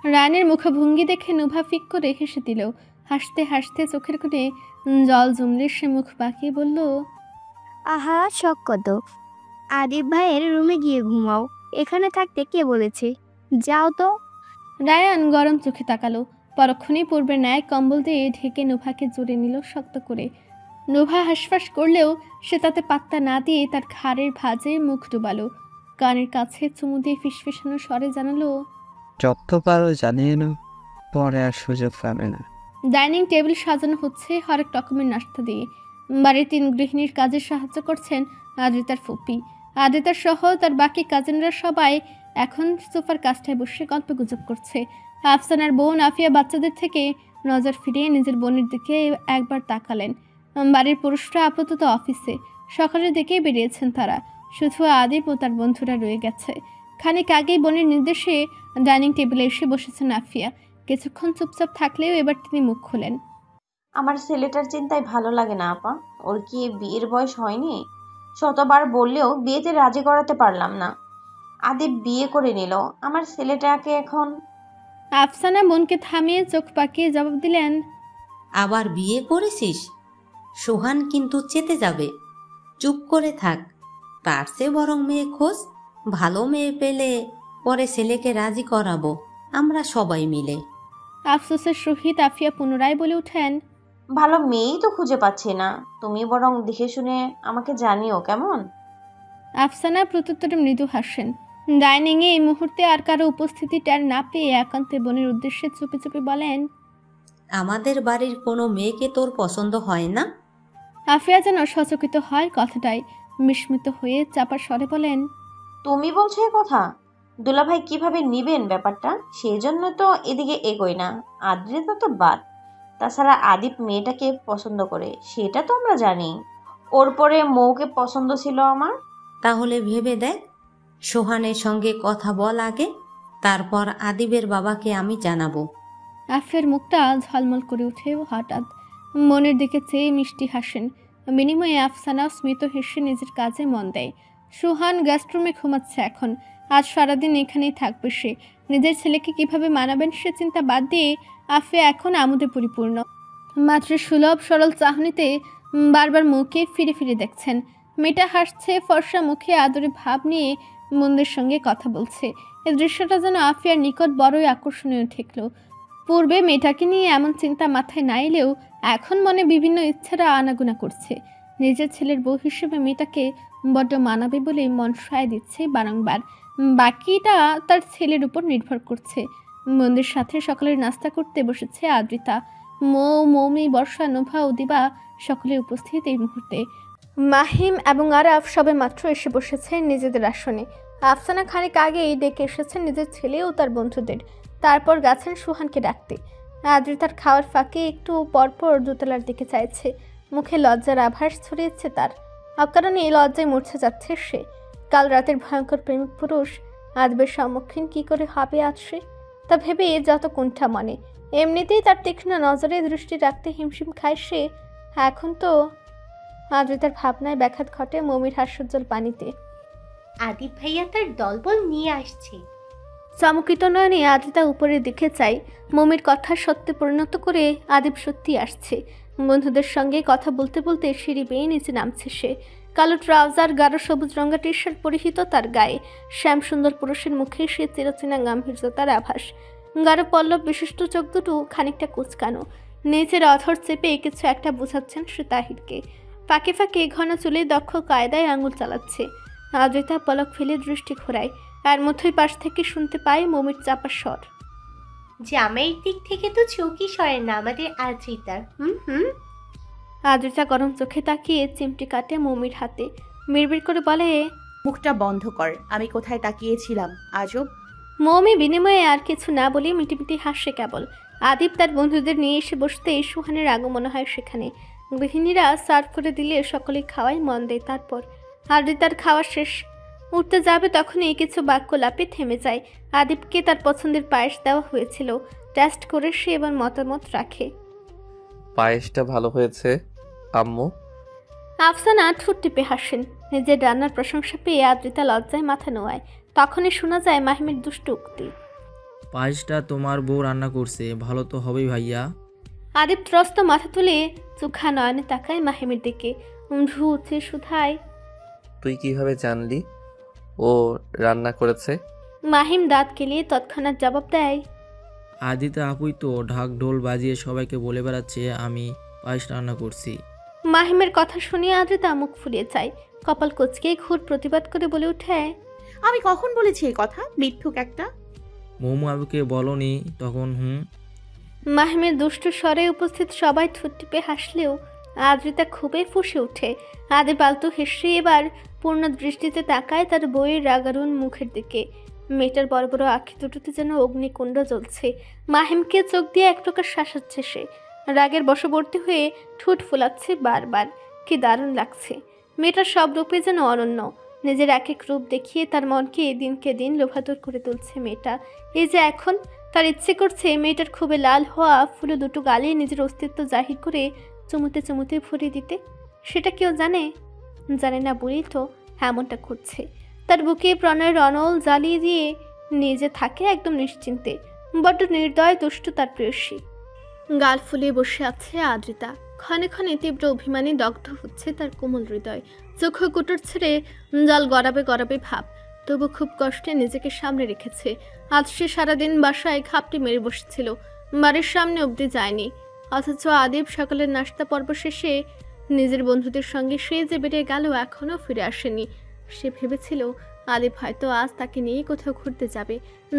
রায়ানের মুখভঙ্গি দেখে নুভা ফিক করে হেসে দিল। হাসতে হাসতে চোখের কোণে জল জমলে সে মুখ বাঁকিয়ে বলল, আহা শখ কত! আদিব ভাইয়ের রুমে গিয়ে ঘুমাও, এখানে থাকতে কে বলেছে? যাও তো। রায়ান গরম চোখে তাকালো। পরক্ষণেই পূর্বের ন্যায় কম্বল দিয়ে ঢেকে নুভাকে জড়ে নিল শক্ত করে। নুভা হাঁসফাঁস করলেও সে তাতে পাত্তা না দিয়ে তার ঘাড়ের ভাঁজে মুখ ডুবালো। কানের কাছে চুমু দিয়ে ফিসফিসানো স্বরে জানালো, যত পারো জানিয়ে নাও, পরে আর সুযোগ পাবে না। ডাইনিং টেবিল সাজানো হচ্ছে হরেক রকমের নাস্তা দিয়ে। বাড়ির 3 গৃহিণীর কাজে সাহায্য করছেন আদ্রিতার ফুপি। আদ্রিতার সহ তার বাকি কাজিনরা সবাই এখন সোফার কাছটায় বসে গল্প গুজব করছে। আফসানার বোন আফিয়া বাচ্চাদের থেকে নজর ফিরিয়ে নিজের বোনের দিকে একবার তাকালেন। বাড়ির পুরুষরা আপাতত অফিসে, সকালের দিকেই বেরিয়েছেন তারা। শুধু আদিপ ও তার বন্ধুরা রয়ে গেছে। খানিক আগেই বোনের নির্দেশে ডাইনিং টেবিলে এসে বসেছেন আফিয়া। কিছুক্ষণ চুপচাপ থাকলেও এবার তিনি মুখ খোলেন। আমার ছেলেটার চিন্তায় ভালো লাগে না আপা। ওর কি বিয়ের বয়স হয়নি? শতবার বললেও বিয়েতে রাজি করাতে পারলাম না। আদিপ বিয়ে করে নিল, আমার ছেলেটাকে এখন। আফসানা বোনকে থামিয়ে চোখ পাকিয়ে জবাব দিলেন, আবার বিয়ে করেছিস? সোহান কিন্তু চেতে যাবে। চুপ করে থাক, তার চেয়ে বরং মেয়ে খোঁজ। ভালো মেয়ে পেলে পরে ছেলেকে রাজি করাবো আমরা সবাই মিলে। আফসোসের সহিত আফিয়া পুনরায় বলে উঠেন, ভালো মেয়েই তো খুঁজে পাচ্ছি না। তুমি বরং দেখে শুনে আমাকে জানিও কেমন। আফসানা প্রত্যুত্তরে মৃদু হাসেন। ডাইনিংয়ে এই মুহূর্তে আর কারো উপস্থিতি টের না পেয়ে একান্তে বোনের উদ্দেশ্যে চুপি চুপি বলেন, আমাদের বাড়ির কোনো মেয়েকে তোর পছন্দ হয় না? আফিয়া যেন সচকিত হয় কথাটায়, বিস্মিত হয়ে চাপা স্বরে বলেন, তুমি বলছো এ কথা? দুলাভাই কিভাবে নিবেন ব্যাপারটা, সেই জন্য তো এদিকে এগোই না। আদ্রিতা তো বাদ, তাছাড়া আদিপ মেয়েটাকে পছন্দ করে সেটা তো আমরা জানি। ওর পরে মৌকে পছন্দ ছিল আমার। তাহলে ভেবে দেখ, সোহানের সঙ্গে কথা বল আগে, তারপর আদিবের বাবাকে আমি জানাবো। আফিয়ার মুখটা ঝলমল করে উঠে হঠাৎ মনের দিকে চেয়ে মিষ্টি হাসেন। বিনিময়ে আফসানা স্মিত হেসে নিজের কাজে মন দেয়। সোহান গেস্টরুমে ঘুমাচ্ছে এখন, আজ সারাদিন এখানেই থাকবে সে। নিজের ছেলেকে কিভাবে মানাবেন সে চিন্তা বাদ দিয়ে আফিয়া এখন আমোদে পরিপূর্ণ। মাত্র সুলভ সরল চাহনিতে বারবার মুখে ফিরে ফিরে দেখছেন। মেয়েটা হাসছে, ফর্সা মুখে আদরে ভাব নিয়ে মন্দের সঙ্গে কথা বলছে। এই দৃশ্যটা যেন আফিয়ার নিকট বড়ই আকর্ষণীয় ঠেকল। পূর্বে মেয়েটাকে নিয়ে এমন চিন্তা মাথায় না এলেও এখন মনে বিভিন্ন ইচ্ছারা আনাগোনা করছে। নিজের ছেলের বউ হিসেবে মেয়েটাকে বড্ড মানাবে বলে মন সায় দিচ্ছে বারংবার। বাকিটা তার ছেলের উপর নির্ভর করছে। মন্দির সাথে সকালের নাস্তা করতে বসেছে আদ্রিতা। মৌমি, বর্ষা, নোভা ও দিবা সকলে উপস্থিত এই মুহূর্তে। মাহিম এবং আরাফ সবে মাত্র এসে বসেছে নিজেদের আসনে। আফসানা খানিক আগেই ডেকে এসেছেন নিজের ছেলে ও তার বন্ধুদের, তারপর গেছেন সুহানকে ডাকতে। আদ্রিতার খাওয়ার ফাঁকে একটু পরপর দোতলার দিকে চাইছে, মুখে লজ্জার আভাস ছড়িয়েছে তার। অকারণে লজ্জায় মূর্ছে যাচ্ছে সে। কাল রাতের ভয়ঙ্কর প্রেমিক পুরুষ আদবের সম্মুখীন কি করে হবে আজ সে, তা ভেবে যত কুণ্ঠা মনে। এমনিতেই তার তীক্ষ্ণ নজরে দৃষ্টি রাখতে হিমশিম খায় সে। এখন তো আদ্রিতার ভাবনায় ব্যাঘাত ঘটে মমির হাস্যোজ্জ্বল পানিতে। আদিপ ভাইয়া তার দলবল নিয়ে আসছে। চমকিত নয়নে আদ্রিতা উপরের দিকে চাই। মমির কথা সত্যি পরিণত করে আদিপ সত্যি আসছে। বন্ধুদের সঙ্গে কথা বলতে বলতে সিঁড়ি বেয়ে নিচে নামছে সে। কালো ট্রাউজার, গাঢ় সবুজ রঙা টি শার্ট পরিহিত তার গায়ে। শ্যাম সুন্দর পুরুষের মুখে সে চিরচেনা গাম্ভীর্যতার আভাস। গাঢ় পল্লব বিশিষ্ট চোখ দুটো খানিকটা কুচকানো। নিচের অধর চেপে কিছু একটা বোঝাচ্ছেন সে তাহিরকে। ফাঁকে ফাঁকে ঘন চুলে দক্ষ কায়দায় আঙুল চালাচ্ছে। আদ্রিতা পলক ফেলে দৃষ্টি ঘোরায়, আর মধ্যই পাশ থেকে শুনতে পায় মমির চাপা স্বর। জামাইয়ের দিক থেকে তো চোখই সরে না আমাদের আদ্রিতার। আদ্রিতা গরম চোখে তাকিয়ে চিমটি কাটে মমির হাতে, বিড়বিড় করে বলে, মুখটা বন্ধ কর, আমি কোথায় তাকিয়েছিলাম আজব। মমি বিনিময়ে আর কিছু না বলে মিটিমিটি হাসে কেবল। আদিপ তার বন্ধুদের নিয়ে এসে বসতে সুহানের আগমন হয় সেখানে। গৃহিণীরা সার্ভ করে দিলে সকলে খাওয়াই মন দেয়। তারপর আদ্রিতার খাওয়া শেষ, উঠতে যাবে তখনই কিছু বাক্য লাপে থেমে যায়। আদিপকে তার পছন্দের পায়েস দেওয়া হয়েছিল, টেস্ট করে সে এবার মতামত রাখে। পায়েসটা ভালো হয়েছে আম্মু। আফসানা ঠোঁট টিপে হাসেন। নিজের রান্নার প্রশংসা পেয়ে আদ্রিতা লজ্জায় মাথা নোয়ায়। তখনই শোনা যায় মাহিমের দুষ্টু উক্তি, পায়েসটা তোমার বউ রান্না করছে, ভালো তো হবেই ভাইয়া। আদিপ ত্রস্ত মাথা তুলে চোখা নয়নে তাকায় মাহিমের দিকে, ভ্রু উঠে শুধায়, তুই কিভাবে জানলি ও রান্না করেছে? মাহিম দাঁত কেলিয়ে তৎক্ষণাৎ জবাব দেয়, আদিতা আপুই তো ঢাক ঢোল বাজিয়ে সবাইকে বলে বেড়াচ্ছে আমি পায়েস রান্না করছি। মাহিমের কথা শুনিয়ে আদ্রিতা মুখ ফুলিয়ে যায়, কপাল কুঁচকে ঘুর প্রতিবাদ করে বলে ওঠে, আমি কখন বলেছি এই কথা, মিথ্যুক একটা। মোমো আবুকে বলনি তখন? মাহিমের দুষ্টু স্বরে উপস্থিত সবাই ঠোঁট টিপে হাসলেও আদ্রিতা খুবই ফুঁসে ওঠে। আদে পালতু হেসে এবার পূর্ণ দৃষ্টিতে তাকায় তার বইয়ের রাগারুন মুখের দিকে। মেয়েটার বড় বড় আঁখি দুটোতে যেন অগ্নিকুণ্ড জ্বলছে। মাহিমকে চোখ দিয়ে এক প্রকার শাসাচ্ছে সে, রাগের বশবর্তী হয়ে ঠোঁট ফোলাচ্ছে বারবার। কি দারুণ লাগছে মেয়েটার সব রূপে যেন অনন্য। নিজের এক এক রূপ দেখিয়ে তার মনকে দিনকে দিন লোভাতুর করে তুলছে মেয়েটা। এই যে এখন তার ইচ্ছে করছে মেয়েটার খুবই লাল হওয়া ফুলো দুটো গালে নিজের অস্তিত্ব জাহির করে চুমুতে চুমুতে ভরে দিতে। সেটা কেউ জানে? জানে না বলেই তো এমনটা করছে। তার বুকে প্রণয়ের অনল জ্বালিয়ে দিয়ে নিজে থাকে একদম নিশ্চিন্তে। বড্ড নির্দয় দুষ্টু তার প্রেয়সী। গাল ফুলিয়ে বসে আছে আদ্রিতা। ক্ষণে ক্ষণে তীব্র অভিমানে দগ্ধ হচ্ছে তার কোমল হৃদয়। চোখ কুটুর ছেড়ে জল গড়াবে গড়াবে ভাব, তবু খুব কষ্টে নিজেকে সামনে রেখেছে। আজ সে সারাদিন বাসায় খাপটি মেরে বসেছিল, বাড়ির সামনে অবধি যায়নি। অথচ আদিব সকালের নাস্তা পর্ব শেষে নিজের বন্ধুদের সঙ্গে সে যে বেরিয়ে গেল এখনও ফিরে আসেনি। সে ভেবেছিল আদিব হয়তো আজ তাকে নিয়ে কোথাও ঘুরতে যাবে,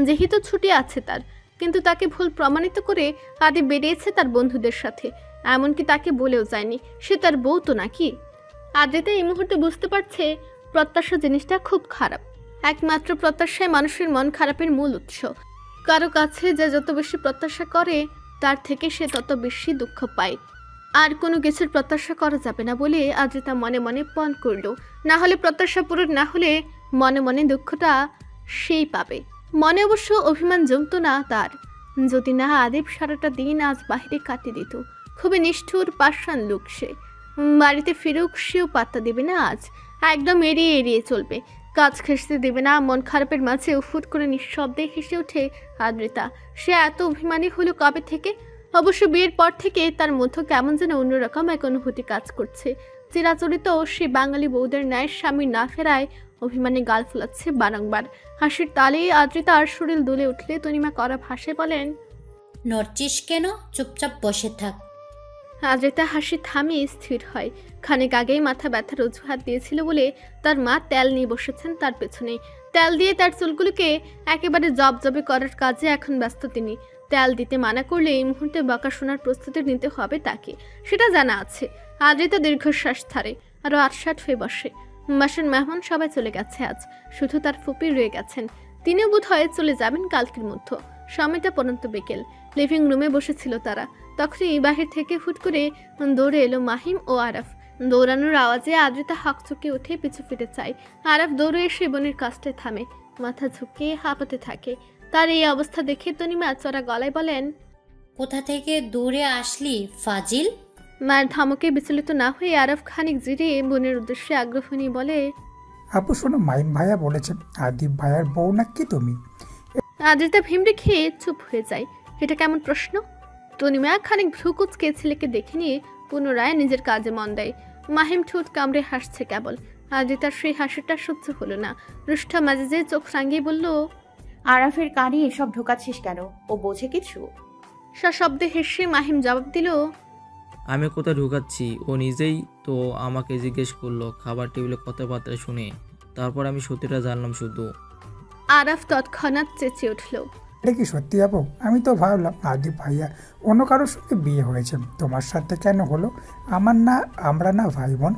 যেহেতু ছুটি আছে তার। কিন্তু তাকে ভুল প্রমাণিত করে আদিব বেরিয়েছে তার বন্ধুদের সাথে। এমনকি তাকে বলেও যায়নি সে তার বউ তো নাকি। আদ্রিতা এই মুহূর্তে বুঝতে পারছে প্রত্যাশা জিনিসটা খুব খারাপ। একমাত্র প্রত্যাশায় মানুষের মন খারাপের মূল উৎস। কারো কাছে যে যত বেশি প্রত্যাশা করে তার থেকে সে তত বেশি দুঃখ পায়। আর কোনো কিছুর প্রত্যাশা করা যাবে না বলে আদ্রিতা মনে মনে পণ করল। না হলে প্রত্যাশা পূরণ না হলে মনে মনে দুঃখটা সেই পাবে। মনে অবশ্য অভিমান জমতো না তার, যদি না আদিব সারাটা দিন আজ বাহিরে কাটিয়ে দিত। খুবই নিষ্ঠুর পাষাণ লোক সে। বাড়িতে ফিরুক সেও পাত্তা দেবে না আজ, একদম এড়িয়ে এড়িয়ে চলবে, কাজ ঘেঁষতে দেবে না। মন খারাপের মাঝে উফুট করে নিঃশব্দে হেসে ওঠে আদ্রিতা। সে এত অভিমানী হলো কবে থেকে? অবশ্য বিয়ের পর থেকে তার মধ্যে কেমন যেন অন্যরকম এক অনুভূতি কাজ করছে। চিরাচরিত সে বাঙালি বউদের ন্যায় স্বামী না ফেরায় অভিমানে গাল ফোলাচ্ছে বারংবার। হাসির তালে আদ্রিতার শরীর দুলে উঠলে তনিমা করা ভাষায় বলেন, নড়ছিস কেন? চুপচাপ বসে থাক। আদ্রিতা হাসি থামিয়ে স্থির হয়। খানিক আগেই মাথা ব্যথার অজুহাত দিয়েছিল বলে তার মা তেল নিয়ে বসেছেন তার পেছনে। তেল দিয়ে তার চুলগুলোকে একেবারে জবজবে করার কাজে এখন ব্যস্ত তিনি। তেল দিতে মানা করলে এই মুহূর্তে বকা শোনার প্রস্তুতি নিতে হবে তাকে, সেটা জানা আছে। আদ্রিতা দীর্ঘশ্বাস ছাড়ে, আরও আটসাট হয়ে বসে। বাসার মেহমান সবাই চলে গেছে আজ, শুধু তার ফুপি রয়ে গেছেন। তিনিও বোধ হয় চলে যাবেন কালকের মধ্যে। সময়টা পর্যন্ত বিকেল। লিভিং রুমে বসেছিল তারা, তখনই বাহির থেকে হুট করে দৌড়ে এলো মাহিম ও আরাফ। দৌড়ানোর আওয়াজে আদ্রিতা হকচকে উঠে পিছু ফিরে চায়। আরাফ দৌড়ে এসে বোনের কাছটায় থামে, মাথা ঝুঁকিয়ে হাঁপাতে থাকে। তার এই অবস্থা দেখে তনিমা চড়া গলায় বলেন, কোথা থেকে দৌড়ে আসলি ফাজিল? মায়ের ধমকে বিচলিত না হয়ে আরাফ খানিক জিরিয়ে বোনের উদ্দেশ্যে আগ্রহ নিয়ে বলে, আপু শোনো, মাইম ভাইয়া বলেছে আদিব ভাইয়ার বউ নাকি তুমি? আদ্রিতা ভিমড়ে খেয়ে চুপ হয়ে যায়। এটা কেমন প্রশ্ন? তনিমা খানিক ভ্রু কুচকে ছেলেকে দেখে নিয়ে পুনরায় নিজের কাজে মন দেয়। মাহিম ঠোঁট কামড়ে হাসছে কেবল। আদ্রিতার সেই হাসিটা সহ্য হলো না। রুষ্ঠা মাঝে চোখ রাঙিয়ে বলল, আরাফের কানে এসব ঢোকাচ্ছিস কেন? ও বোঝে কিছু? সশব্দে হেসে মাহিম জবাব দিল, আমি কোথায় ঢুকাচ্ছি? ও নিজেই তো আমাকে জিজ্ঞেস করলো খাবার টেবিলে কথাবার্তা শুনে, তারপর আমি সত্যিটা জানলাম শুধু। আরাফ তৎক্ষণাৎ চেঁচিয়ে উঠল, এটা কি সত্যি আপু? আমি তো ভাবলাম আদিব ভাইয়া অন্য কারোর সঙ্গে বিয়ে হয়েছে, তোমার সাথে কেন হলো? আমরা না ভাই বোন?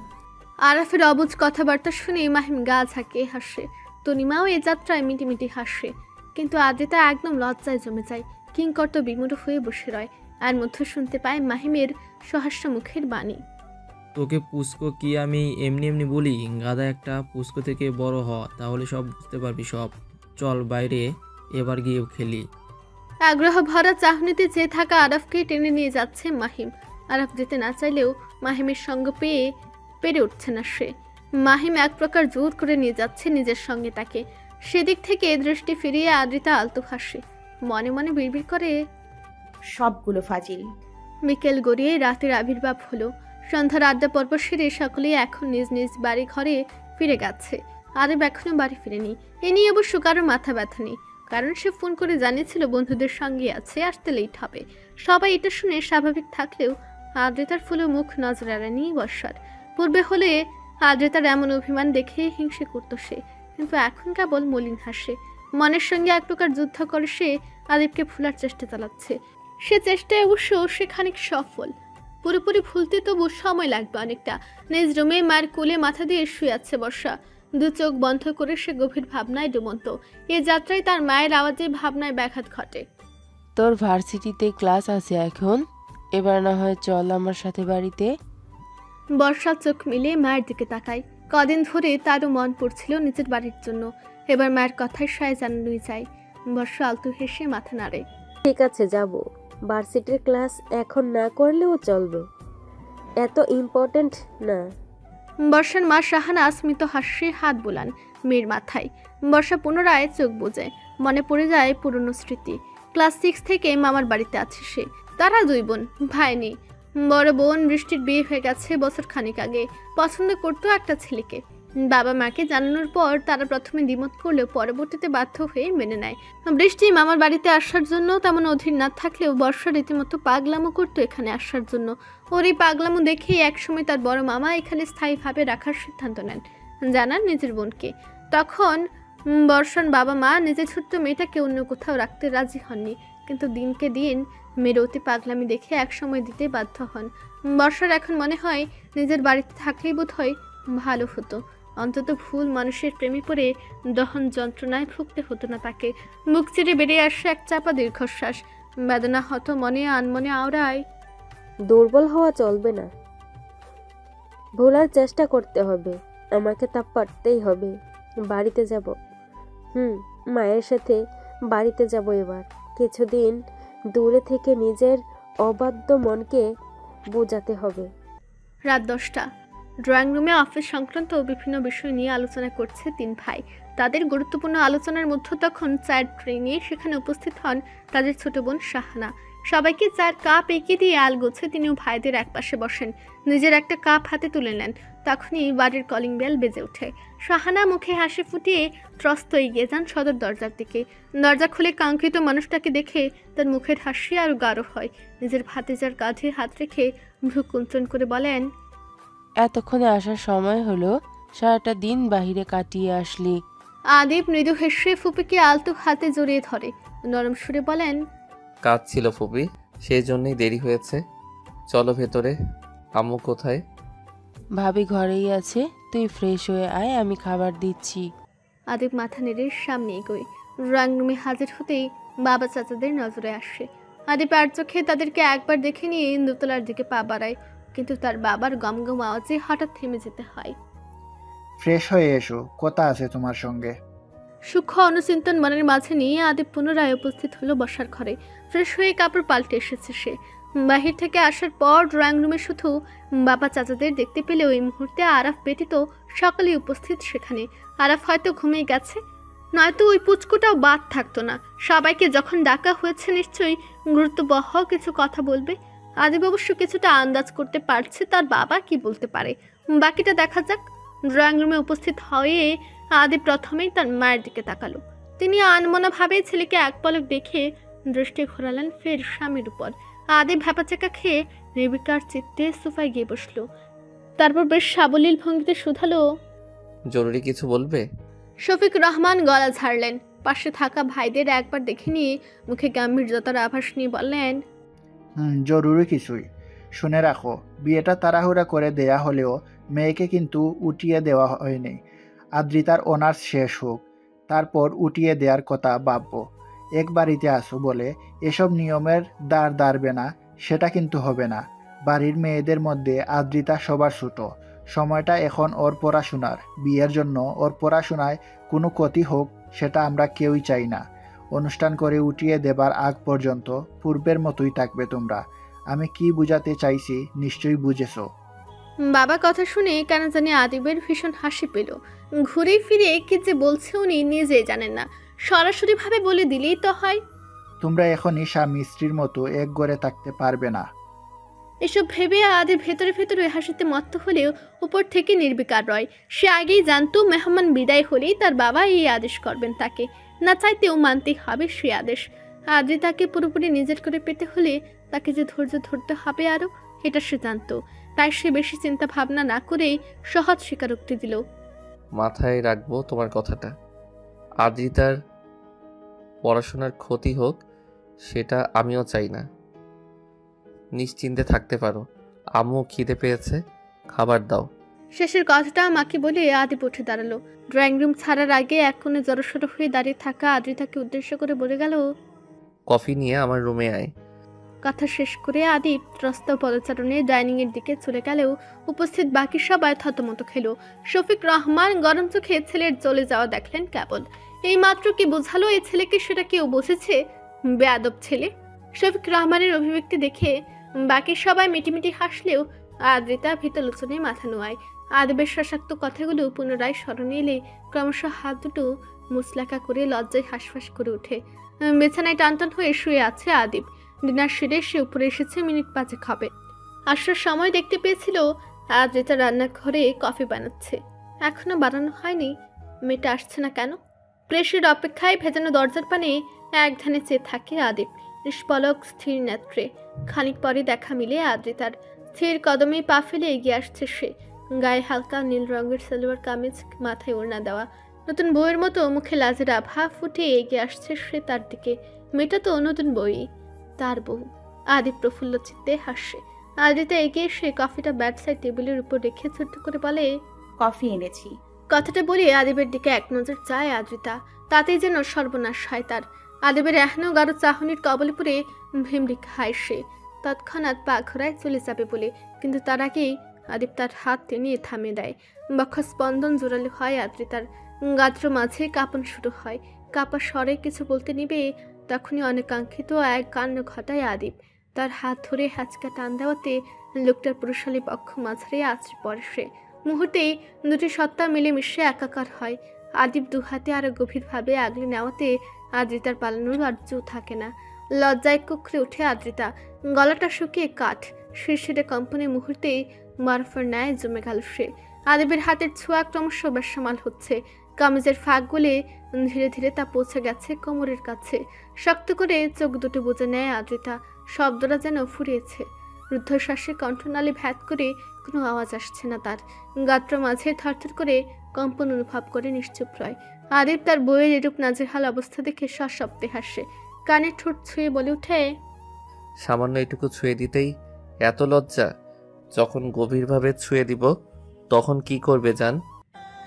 আরাফের অবুঝ কথাবার্তা শুনে মাহিম গা ঝাঁকিয়ে হাসে। তনিমাও এ যাত্রায় মিটিমিটি হাসে, কিন্তু আদ্রিতা একদম লজ্জায় জমে যায়। কিংকর্ত বিমূঢ় হয়ে বসে রয়। আর মধ্যে শুনতে পায় মাহিমের সহাস্য মুখের বাণী, তোকে পুস্কো কি আমি এমনি এমনি বলি? গাদা একটা, পুস্কো থেকে বড় হ, তাহলে সব বুঝতে পারবি সব। চল বাইরে এবার গিয়ে খেলি। আগ্রহ ভরা চাহনিতে চেয়ে থাকা আরাফকে টেনে নিয়ে যাচ্ছে মাহিম। আরাফ যেতে না চাইলেও মাহিমের সঙ্গ পেয়ে পেরে উঠছে না সে। মাহিম এক প্রকার জোর করে নিয়ে যাচ্ছে নিজের সঙ্গে তাকে। সেদিক থেকে দৃষ্টি ফিরিয়ে আদ্রিতা আলতো হাসে, মনে মনে বিড়বিড় করে, সবগুলো ফাজিল। বিকেল গড়িয়ে রাতের আবির্ভাব হলো। সন্ধ্যার আড্ডা পর্ব সেরে সকলেই এখন নিজ নিজ বাড়ি ঘরে ফিরে গেছে। আরেব এখনো বাড়ি ফিরেনি। এ নিয়ে অবশ্য কারো মাথা ব্যথা নেই, কারণ সে ফোন করে জানিয়েছিল বন্ধুদের সঙ্গে আছে, আসতে লেট হবে। সবাই এটা শুনে স্বাভাবিক থাকলেও আদ্রিতার ফুলে মুখ নজর এড়ায়নি বর্ষার। পূর্বে হলে আদ্রিতার এমন অভিমান দেখে হিংসে করত সে, কিন্তু এখন কেবল মলিন হাসে। মনের সঙ্গে এক প্রকার যুদ্ধ করে সে আদিবকে ভুলার চেষ্টা চালাচ্ছে। সে চেষ্টায় অবশ্য সে খানিক সফল। পুরোপুরি ভুলতে তবু সময় লাগবে অনেকটা। নিজ রুমে মায়ের কোলে মাথা দিয়ে শুয়ে আছে বর্ষা। দু চোখ বন্ধ করে সে গভীর ভাবনায় ডুবন্ত। এ যাত্রায় তার মায়ের আওয়াজে ভাবনায় ব্যাঘাত ঘটে। তোর ভার্সিটিতে ক্লাস আছে এখন, এবার না হয় চল আমার সাথে বাড়িতে। বর্ষা চোখ মিলে মায়ের দিকে তাকায়। কদিন ধরে তারও মন পড়ছিল নিজের বাড়ির জন্য। এবার মায়ের কথায় সায় জানানোই যায়। বর্ষা আলতু হেসে মাথা নাড়ে, ঠিক আছে যাব। ভার্সিটির ক্লাস এখন না করলেও চলবে, এত ইম্পর্টেন্ট না। বর্ষার মা শাহানা স্মিত হাসি হাত বোলান মেয়ের মাথায়। বর্ষা পুনরায় চোখ বোঝে। মনে পড়ে যায় পুরনো স্মৃতি। ক্লাস 6 থেকে মামার বাড়িতে আছে সে। তারা 2 বোন, ভাই নেই। বড় বোন বৃষ্টির বিয়ে হয়ে গেছে বছর খানিক আগে। পছন্দ করতো একটা ছেলেকে। বাবা মাকে জানানোর পর তারা প্রথমে দ্বিমত করলেও পরবর্তীতে বাধ্য হয়ে মেনে নেয়। বৃষ্টি মামার বাড়িতে আসার জন্য তেমন অধীর না থাকলেও বর্ষা রীতিমতো পাগলামো করতো এখানে আসার জন্য। ওর এই পাগলামো দেখেই একসময় তার বড় মামা এখানে স্থায়ীভাবে রাখার সিদ্ধান্ত নেন, জানান নিজের বোনকে। তখন বর্ষার বাবা মা নিজের ছোট্ট মেয়েটাকে অন্য কোথাও রাখতে রাজি হননি, কিন্তু দিনকে দিন মেয়ের অতি পাগলামি দেখে একসময় দিতে বাধ্য হন। বর্ষার এখন মনে হয় নিজের বাড়িতে থাকলেই বোধ হয় ভালো হতো, অন্তত ভুল মানুষের প্রেমে পড়ে দহন যন্ত্রণায় ভুগতে হতো না তাকে। মুখ চিরে বেরিয়ে আসে এক চাপা দীর্ঘশ্বাস, বেদনা হত মনে আনমনে আওড়ায়। দুর্বল হওয়া চলবে না, ভোলার চেষ্টা করতে হবে, আমাকে তা পারতেই হবে। বাড়িতে যাব, মায়ের সাথে বাড়িতে যাব। এবার কিছুদিন দূরে থেকে নিজের অবাধ্য মনকে বোঝাতে হবে। রাত 10টা। ড্রয়িং রুমে অফিস সংক্রান্ত বিভিন্ন বিষয় নিয়ে আলোচনা করছে 3 ভাই। তাদের গুরুত্বপূর্ণ আলোচনার মধ্যে তখন চায়ের ট্রে নিয়ে সেখানে উপস্থিত হন তাদের ছোট বোন শাহানা। সবাইকে চায়ের কাপ এগিয়ে দিয়ে আলগোছে তিনিও ভাইদের একপাশে বসেন, নিজের একটা কাপ হাতে তুলে নেন। তখনই বাড়ির কলিং বেল বেজে ওঠে। শাহানা মুখে হাসি ফুটিয়ে ত্রস্ত এগিয়ে যান সদর দরজার দিকে। দরজা খুলে কাঙ্ক্ষিত মানুষটাকে দেখে তার মুখের হাসি আরও গাঢ় হয়। নিজের ভাতিজার কাঁধে হাত রেখে ভ্রু কুঞ্চন করে বলেন, এতক্ষণে আসার সময় হলো, সারাটা দিন বাহিরে কাটিয়ে আসলি। আদিব মৃদু হেসে ফুপিকে আলতো হাতে জড়িয়ে ধরে, নরম সুরে বলেন, কাজ ছিল ফুপি, সেই জন্যই দেরি হয়েছে। চলো ভেতরে। আম্মু কোথায়? ভাবি ঘরেই আছে, তুই ফ্রেশ হয়ে আয়, আমি খাবার দিচ্ছি। আদিব মাথা নেড়ে সামনে এগোয়। ড্রয়িং রুমে হাজির হতেই বাবা চাচাদের নজরে আসে। আদিব আর চোখে তাদেরকে একবার দেখে নিয়ে দোতলার দিকে পা বাড়ায়, কিন্তু তার বাবার গমগম আওয়াজে হঠাৎ থেমে যেতে হয়। ফ্রেশ হয়ে এসো, কথা আছে তোমার সঙ্গে। সূক্ষ্ম অনুচিন্তন মনের মাঝে নিয়ে আদিব পুনরায় উপস্থিত হলো বসার ঘরে। ফ্রেশ হয়ে কাপড় পাল্টে এসেছে সে। বাহির থেকে আসার পর ড্রয়িং রুমে শুধু বাবা চাচাদের দেখতে পেলেও এই মুহূর্তে আরাফ ব্যতীত সকলেই উপস্থিত সেখানে। আরাফ হয়তো ঘুমিয়ে গেছে, নয়তো ওই পুচকুটাও বাদ থাকতো না। সবাইকে যখন ডাকা হয়েছে নিশ্চয়ই গুরুত্ববহ কিছু কথা বলবে। আদিব অবশ্য কিছুটা আন্দাজ করতে পারছে তার বাবা কি বলতে পারে, বাকিটা দেখা যাক। ড্রয়িং রুমে উপস্থিত হয়ে আদিব প্রথমেই তার মায়ের দিকে তাকালো। তিনি আনমনাভাবে ছেলেকে এক পলক দেখে দৃষ্টি ঘোরালেন ফের স্বামীর উপর। আদিব ভ্যাপাচাকা খেয়ে নির্বিকার চিত্তে সোফায় গিয়ে বসলো। তারপর বেশ সাবলীল ভঙ্গিতে শুধালো, জরুরি কিছু বলবে? শফিক রহমান গলা ঝাড়লেন। পাশে থাকা ভাইদের একবার দেখে নিয়ে মুখে গাম্ভীর্যতার আভাস নিয়ে বললেন, জরুরি কিছুই। শুনে রাখো, বিয়েটা তাড়াহুড়া করে দেয়া হলেও মেয়েকে কিন্তু উঠিয়ে দেওয়া হয়নি। আদ্রিতার অনার্স শেষ হোক, তারপর উঠিয়ে দেওয়ার কথা ভাববো। এক বাড়িতে আসো বলে এসব নিয়মের দ্বার দাঁড়বে না, সেটা কিন্তু হবে না। বাড়ির মেয়েদের মধ্যে আদ্রিতা সবার ছোট। সময়টা এখন ওর পড়াশোনার। বিয়ের জন্য ওর পড়াশোনায় কোনো ক্ষতি হোক সেটা আমরা কেউই চাই না। অনুষ্ঠান করে উঠিয়ে দেবার আগ পর্যন্ত পূর্বের মতোই থাকবে তোমরা। আমি কি বুঝাতে চাইছি নিশ্চয়ই বুঝেছো। বাবা কথা শুনে কেন জানি আদিবের ভীষণ হাসি পেল। ঘুরে ফিরে কি যে বলছে উনি নিজেই জানেন না, সরাসরি ভাবে বলে দিলেই তো হয়। তোমরা এখনই স্বামী স্ত্রীর মতো এক ঘরে থাকতে পারবে না। এসব ভেবে আদিব ভেতরে ভেতরে হাসিতে মত্ত হলেও উপর থেকে নির্বিকার রয়। সে আগেই জানতো মেহমান বিদায় হলেই তার বাবা এই আদেশ করবেন তাকে, না চাইতেও মানতে হবে সে আদেশ। আদ্রিতাকে পুরোপুরি নিজের করে পেতে হলে তাকে যে ধৈর্য ধরতে হবে আরও, এটা সে জানতো। তাই সে বেশি চিন্তা ভাবনা না করেই সহজ স্বীকারোক্তি দিল। মাথায় রাখবো তোমার কথাটা। আদ্রিতার পড়াশোনার ক্ষতি হোক সেটা আমিও চাই না। নিশ্চিন্তে থাকতে পারো। আম্মু খিদে পেয়েছে, খাবার দাও। শেষের কথাটা মাকে বলে আদিব উঠে দাঁড়ালো। ড্রয়িং রুম ছাড়ার আগে এক কোণে জড়সড় হয়ে দাঁড়িয়ে থাকা আদ্রিতাকে উদ্দেশ্য করে বলে গেল, কফি নিয়ে আমার রুমে আয়। কথা শেষ করে আদিব ত্রস্ত পদচারণে ডাইনিং এর দিকে চলে গেলেও উপস্থিত বাকি সবাই থতমত খেল। শফিক রহমান গরম চোখে ছেলের চলে যাওয়া দেখলেন কেবল। এই মাত্র কি বোঝালো এই ছেলেকে, সেটা কেউ বুঝেছে? বেয়াদব ছেলে। শফিক রহমানের অভিব্যক্তি দেখে বাকি সবাই মিটিমিটি হাসলেও আদ্রিতা ভীতলোচনে মাথা নোয়ায়। আদিবের শাসাক্ত কথাগুলো পুনরায় স্মরণে এলে ক্রমশ হাত দুটো মুচলাকা করে লজ্জায় হাঁসফাঁস করে ওঠে। বিছানায় টানটান হয়ে শুয়ে আছে আদিব। ডিনার সেরে সে উপরে এসেছে মিনিট 5 হবে। আসার সময় দেখতে পেয়েছিল আদ্রিতা রান্নাঘরে কফি বানাচ্ছে। এখনো বানানো হয়নি। মেয়েটা আসছে না কেন? প্রেসের অপেক্ষায় ভেজানো দরজার পানে এক ধ্যানে চেয়ে থাকে আদিব, নিষ্পলক স্থির নেত্রে। খানিক পরে দেখা মিলে আদ্রিতার। স্থির কদমে পা ফেলে এগিয়ে আসছে সে। গায়ে হালকা নীল রঙের সালোয়ার কামিজ, মাথায় ওড়না দেওয়া। নতুন বউয়ের মতো মুখে লাজের আভা ফুটে এগিয়ে আসছে সে তার দিকে। মেয়েটা তো নতুন বই, তার বউ। আদিব প্রফুল্ল চিত্তে হাসে। আদ্রিতা এগিয়ে এসে কফিটা ব্যাড সাইড টেবিলের উপর রেখে ছোট্ট করে বলে, কফি এনেছি। কথাটা বলে আদিবের দিকে এক নজর চায় আদ্রিতা, তাতেই যেন সর্বনাশ হয় তার। আদিবের এখনো গাঢ় চাহনির কবলে পড়ে ভিমড়ি খায় সে, তৎক্ষণাৎ পা ঘোরায় চলে যাবে বলে, কিন্তু তার আগেই আদিব তার হাত টেনে থামিয়ে দেয়। বক্ষ স্পন্দন জোরালো হয় আদ্রিতার, গাত্র মাঝে কাঁপন শুরু হয়। কাপা স্বরে কিছু বলতে নিবে, তখনই অনেকাঙ্ক্ষিত এক কাণ্ড ঘটায় আদিব। তার হাত ধরে হ্যাচকা টান দেওয়াতে লোকটার পুরুষালী পক্ষ মাঝারে আছড়ে পড়ে সে। মুহূর্তেই দুটি সত্তা মিলে মিশে একাকার হয়। আদিব দু হাতে আরো গভীরভাবে আগলে নেওয়াতে আদ্রিতার পালানোর আর জো থাকে না। লজ্জায় কুকড়ে ওঠে আদ্রিতা, গলাটা শুকিয়ে কাঠ, শিরশিরে কম্পনে মুহূর্তেই বরফের ন্যায় জমে গেল সে। আদিবের হাতের ছোঁয়া ক্রমশ বেসামাল হচ্ছে। কামিজের ফাঁক গলে ধীরে ধীরে তা পৌঁছে গেছে কোমরের কাছে। শক্ত করে চোখ দুটো বুজে নেয় আদ্রিতা, শব্দটা যেন ফুরিয়েছে। রুদ্ধশ্বাসে কণ্ঠনালী ভ্যাত করে কোনো আওয়াজ আসছে না তার। গাত্র মাঝে থরথর করে কম্পন অনুভব করে নিশ্চুপ রয়। আদিব তার বইয়ের এরূপ নাজেহাল অবস্থা দেখে সশব্দে হাসে, কানে ঠোঁট ছুঁয়ে বলে উঠে, সামান্য এটুকু ছুঁয়ে দিতেই এত লজ্জা? যখন গভীরভাবে ছুঁয়ে দিব তখন কি করবে জান?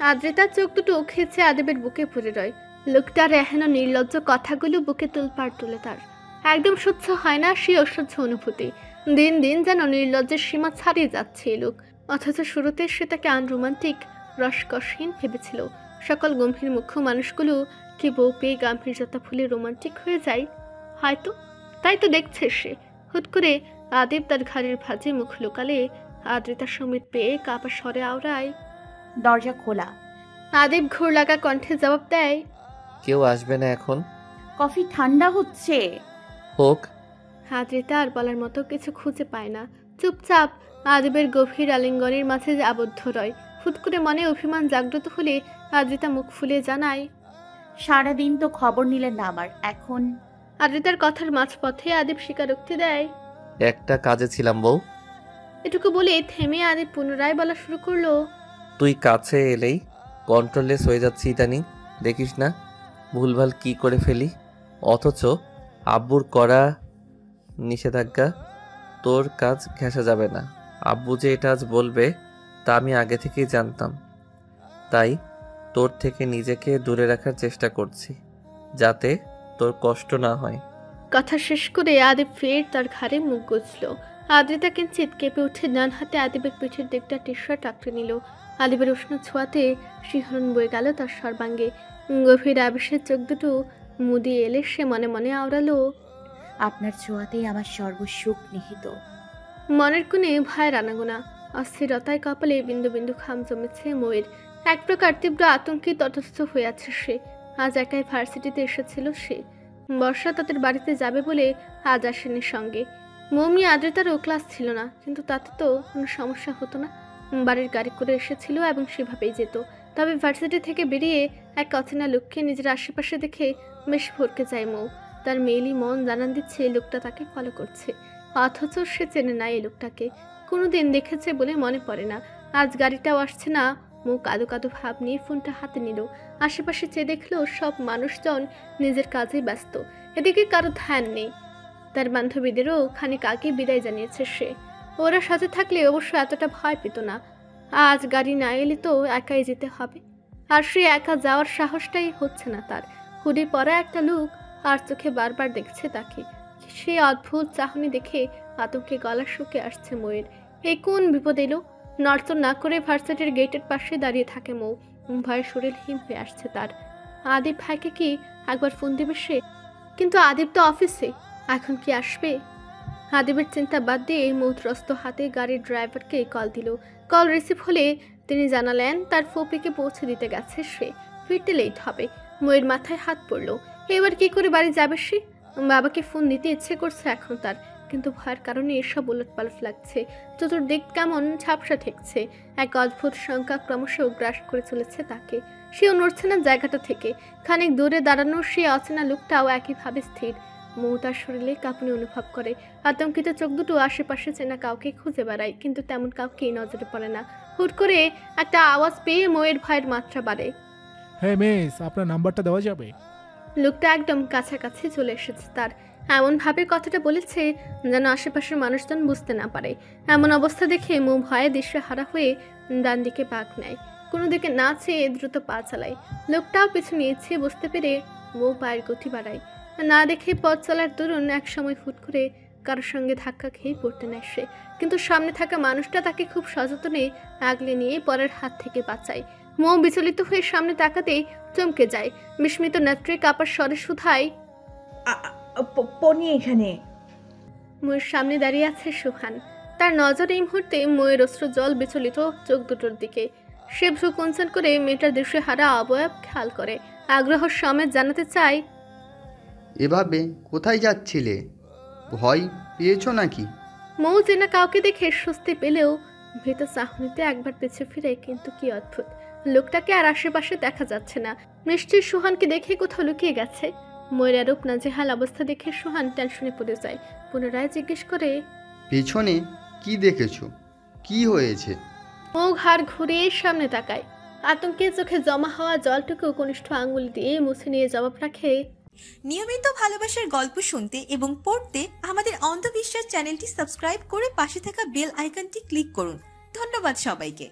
আদ্রিতার চোখ দুটো খেয়েছে আদিবের বুকে পড়ে রয়। লোকটার এহেন নির্লজ্জ কথাগুলো বুকে তুলপাড় তুলে তার। একদম সহ্য হয় না সেই অসহ্য অনুভূতি। দিন দিন যেন নির্লজ্জের সীমা ছাড়িয়ে যাচ্ছে এই লোক। অথচ শুরুতে সে তাকে আনরোমান্টিক, রসকসহীন ভেবেছিল। সকল গম্ভীর মুখ্য মানুষগুলো কি বউ পেয়ে গাম্ভীর্যতা ফুলে রোমান্টিক হয়ে যায় হয়তো, তাই তো দেখছে সে। হুট করে আদিব তার ঘাড়ের ভাঁজে মুখ লুকালে আদ্রিতার সমেত পেয়ে কাপা স্বরে আওড়ায়, দরজা খোলা। আদিব ঘোর লাগা কণ্ঠে জবাব দেয়, কেউ আসবে না এখন, কফি ঠান্ডা হচ্ছে। হোক। আদ্রিতা আর বলার মতো কিছু খুঁজে পায় না, চুপচাপ আদিবের গভীর আলিঙ্গনের মাঝে আবদ্ধ রয়। হুট করে মনে অভিমান জাগ্রত হলে আদ্রিতা মুখ ফুলে জানায়, সারাদিন তো খবর নিলেন না আমার, এখন? আদ্রিতার কথার মাঝপথে আদিব স্বীকারোক্তি দেয়, একটা কাজে ছিলাম বউ। এটুকু বলে থেমে আদিব পুনরায় বলা শুরু করলো, তুই কাছে এলেই কন্ট্রোললেস হয়ে যাচ্ছি ইদানিং, দেখিস না ভুলভাল কি করে ফেলি। অথচ আব্বুর করা নিষেধাজ্ঞা, তোর কাজ ঘেঁষা যাবে না। আব্বু যে এটা আজ বলবে তা আমি আগে থেকেই জানতাম, তাই তোর থেকে নিজেকে দূরে রাখার চেষ্টা করছি যাতে তোর কষ্ট না হয়। কথা শেষ করে আদিব ফের তার ঘাড়ে মুখ গুজল। আদ্রিতা কিঞ্চিত কেঁপে উঠে ডান হাতে আদিবের পিঠের দিকটা টি শার্ট আঁকড়ে নিল। আদিবের উষ্ণ ছোঁয়াতে শিহরণ বয়ে গেল তার সর্বাঙ্গে। গভীর আবেশের চোখ দুটো মুদিয়ে এলে সে মনে মনে আওড়ালো, আপনার ছোঁয়াতেই আমার সর্বসুখ নিহিত। মনের কোণে ভয়ের আনাগোনা, অস্থিরতায় কপালে বিন্দু বিন্দু খাম জমেছে ময়ের। এক প্রকার তীব্র আতঙ্কে তটস্থ হয়ে আছে সে। আজ একাই ভার্সিটিতে এসেছিল সে। বর্ষা তাদের বাড়িতে যাবে বলে আজ আসেনি সঙ্গে। মৌমি আদ্রিতারও ক্লাস ছিল না, কিন্তু তাতে তো কোনো সমস্যা হতো না। বাড়ির গাড়ি করে এসেছিল এবং সেভাবেই যেত। তবে ভার্সিটি থেকে বেরিয়ে এক অচেনা লোককে নিজের আশেপাশে দেখে বেশ ভরকে যায় মৌ। তার মেয়েলি মন জানান দিচ্ছে লোকটা তাকে ফলো করছে, অথচ সে চেনে না এই লোকটাকে, কোনোদিন দেখেছে বলে মনে পড়ে না। আজ গাড়িটাও আসছে না। মুখ কাদো কাদো ভাব নিয়ে ফোনটা হাতে নিল। আশেপাশে চেয়ে দেখলো সব মানুষজন নিজের কাজে ব্যস্ত, এদিকে কারো ধ্যান নেই। তার বান্ধবীদেরও খানিক আগে বিদায় জানিয়েছে সে। ওরা সাথে থাকলে অবশ্য এতটা ভয় পেত না। আজ গাড়ি না এলে তো একাই যেতে হবে, আর সে একা যাওয়ার সাহসটাই হচ্ছে না তার। হুডি পরা একটা লোক আর চোখে বারবার দেখছে তাকে। সে অদ্ভুত চাহনি দেখে আতঙ্কে গলা শুকে আসছে ময়ের। এই কোন বিপদ এলো? নড়চড় না করে ভার্সিটির গেটের পাশে দাঁড়িয়ে থাকে মৌ। ভয়ে শরীর হিম হয়ে আসছে তার। আদিব ভাইকে কি একবার ফোন দেবে সে? কিন্তু আদিব তো অফিসে, এখন কি আসবে? আদিবের চিন্তা বাদ দিয়ে মৌত্রস্ত হাতে গাড়ির ড্রাইভারকে কল দিল। কল রিসিভ হলে তিনি জানালেন তার ফোপিকে পৌঁছে দিতে গেছে সে, ফিরতে লেট হবে। ময়ের মাথায় হাত পড়ল। এবার কি করে বাড়ি যাবে সে? বাবাকে ফোন দিতে ইচ্ছে করছে এখন তার, কিন্তু ভয়ের কারণে এসব উলটপালট লাগছে। চতুর্দিক কেমন ঝাপসা ঠেকছে। এক অদ্ভুত শঙ্কা ক্রমশ গ্রাস করে চলেছে তাকে। সেও নড়ছে না জায়গাটা থেকে। খানিক দূরে দাঁড়ানো সে অচেনা লোকটাও একইভাবে স্থির। মৌ তার শরীরে কাঁপুনি অনুভব করে। আতঙ্কিত চোখ দুটো আশেপাশে চেনা কাউকে খুঁজে বেড়ায়, কিন্তু তেমন কাউকেই নজরে পড়ে না। হুট করে একটা আওয়াজ পেয়ে ময়ের ভয়ের মাত্রা বাড়ে। হ্যাঁ মিস, আপনার নাম্বারটা দেওয়া যাবে? লোকটা একদম কাছাকাছি চলে এসেছে তার। এমনভাবে কথাটা বলেছে যেন আশেপাশের মানুষজন বুঝতে না পারে। এমন অবস্থা দেখে মৌ ভয়ে দিশেহারা হয়ে ডান দিকে বাঁক নেয়, কোনো দিকে না চেয়ে দ্রুত পা চালায়। লোকটাও পিছু নিয়েছে বুঝতে পেরে মৌ পায়ের গতি বাড়ায়। না দেখে পথ চলার দরুন এক সময় হুট করে কারোর সঙ্গে ধাক্কা খেয়ে পড়তে নেয় সে, কিন্তু সামনে থাকা মানুষটা তাকে খুব সযত্নে আগলে নিয়ে পরের হাত থেকে বাঁচায়। মৌ বিচলিত হয়ে সামনে তাকাতেই চমকে যায়। বিস্মিত নেত্রে কাপার স্বরে শুধায়, পনি এখানে। ময়ের সামনে দাঁড়িয়ে আছে সুহান। তার নজর এই মুহূর্তে ময়ের অশ্রু জল বিচলিত চোখ দুটোর দিকে। সে ভ্রু কুঞ্চন করে মেয়েটার দিশেহারা অবয়ব খেয়াল করে আগ্রহ সমেত জানাতে চায়, এভাবে কোথায় যাচ্ছিলে? ভয় পেয়েছো নাকি? মৌ চেনা কাউকে দেখে স্বস্তি পেলেও ভীত চাহনিতে একবার পিছু ফিরে, কিন্তু কি অদ্ভুত, লোকটাকে আর আশেপাশে দেখা যাচ্ছে না। নিশ্চয়ই সুহানকে দেখে কোথাও লুকিয়ে গেছে। ময়ের আরূপ নাজেহাল অবস্থা দেখে সুহান টেনশনে পড়ে যায়। পুনরায় জিজ্ঞেস করে, পেছনে কি দেখেছো? কি হয়েছে? মৌ ঘাড় ঘুরিয়ে সামনে তাকায়। আতঙ্কে চোখে জমা হওয়া জলটুকু কনিষ্ঠ আঙুল দিয়ে মুছে নিয়ে জবাব রাখে, নিয়মিত ভালোবাসার গল্প শুনতে এবং পড়তে আমাদের অন্ধবিশ্বাস চ্যানেলটি সাবস্ক্রাইব করে পাশে থাকা বেল আইকনটি ক্লিক করুন। ধন্যবাদ সবাইকে।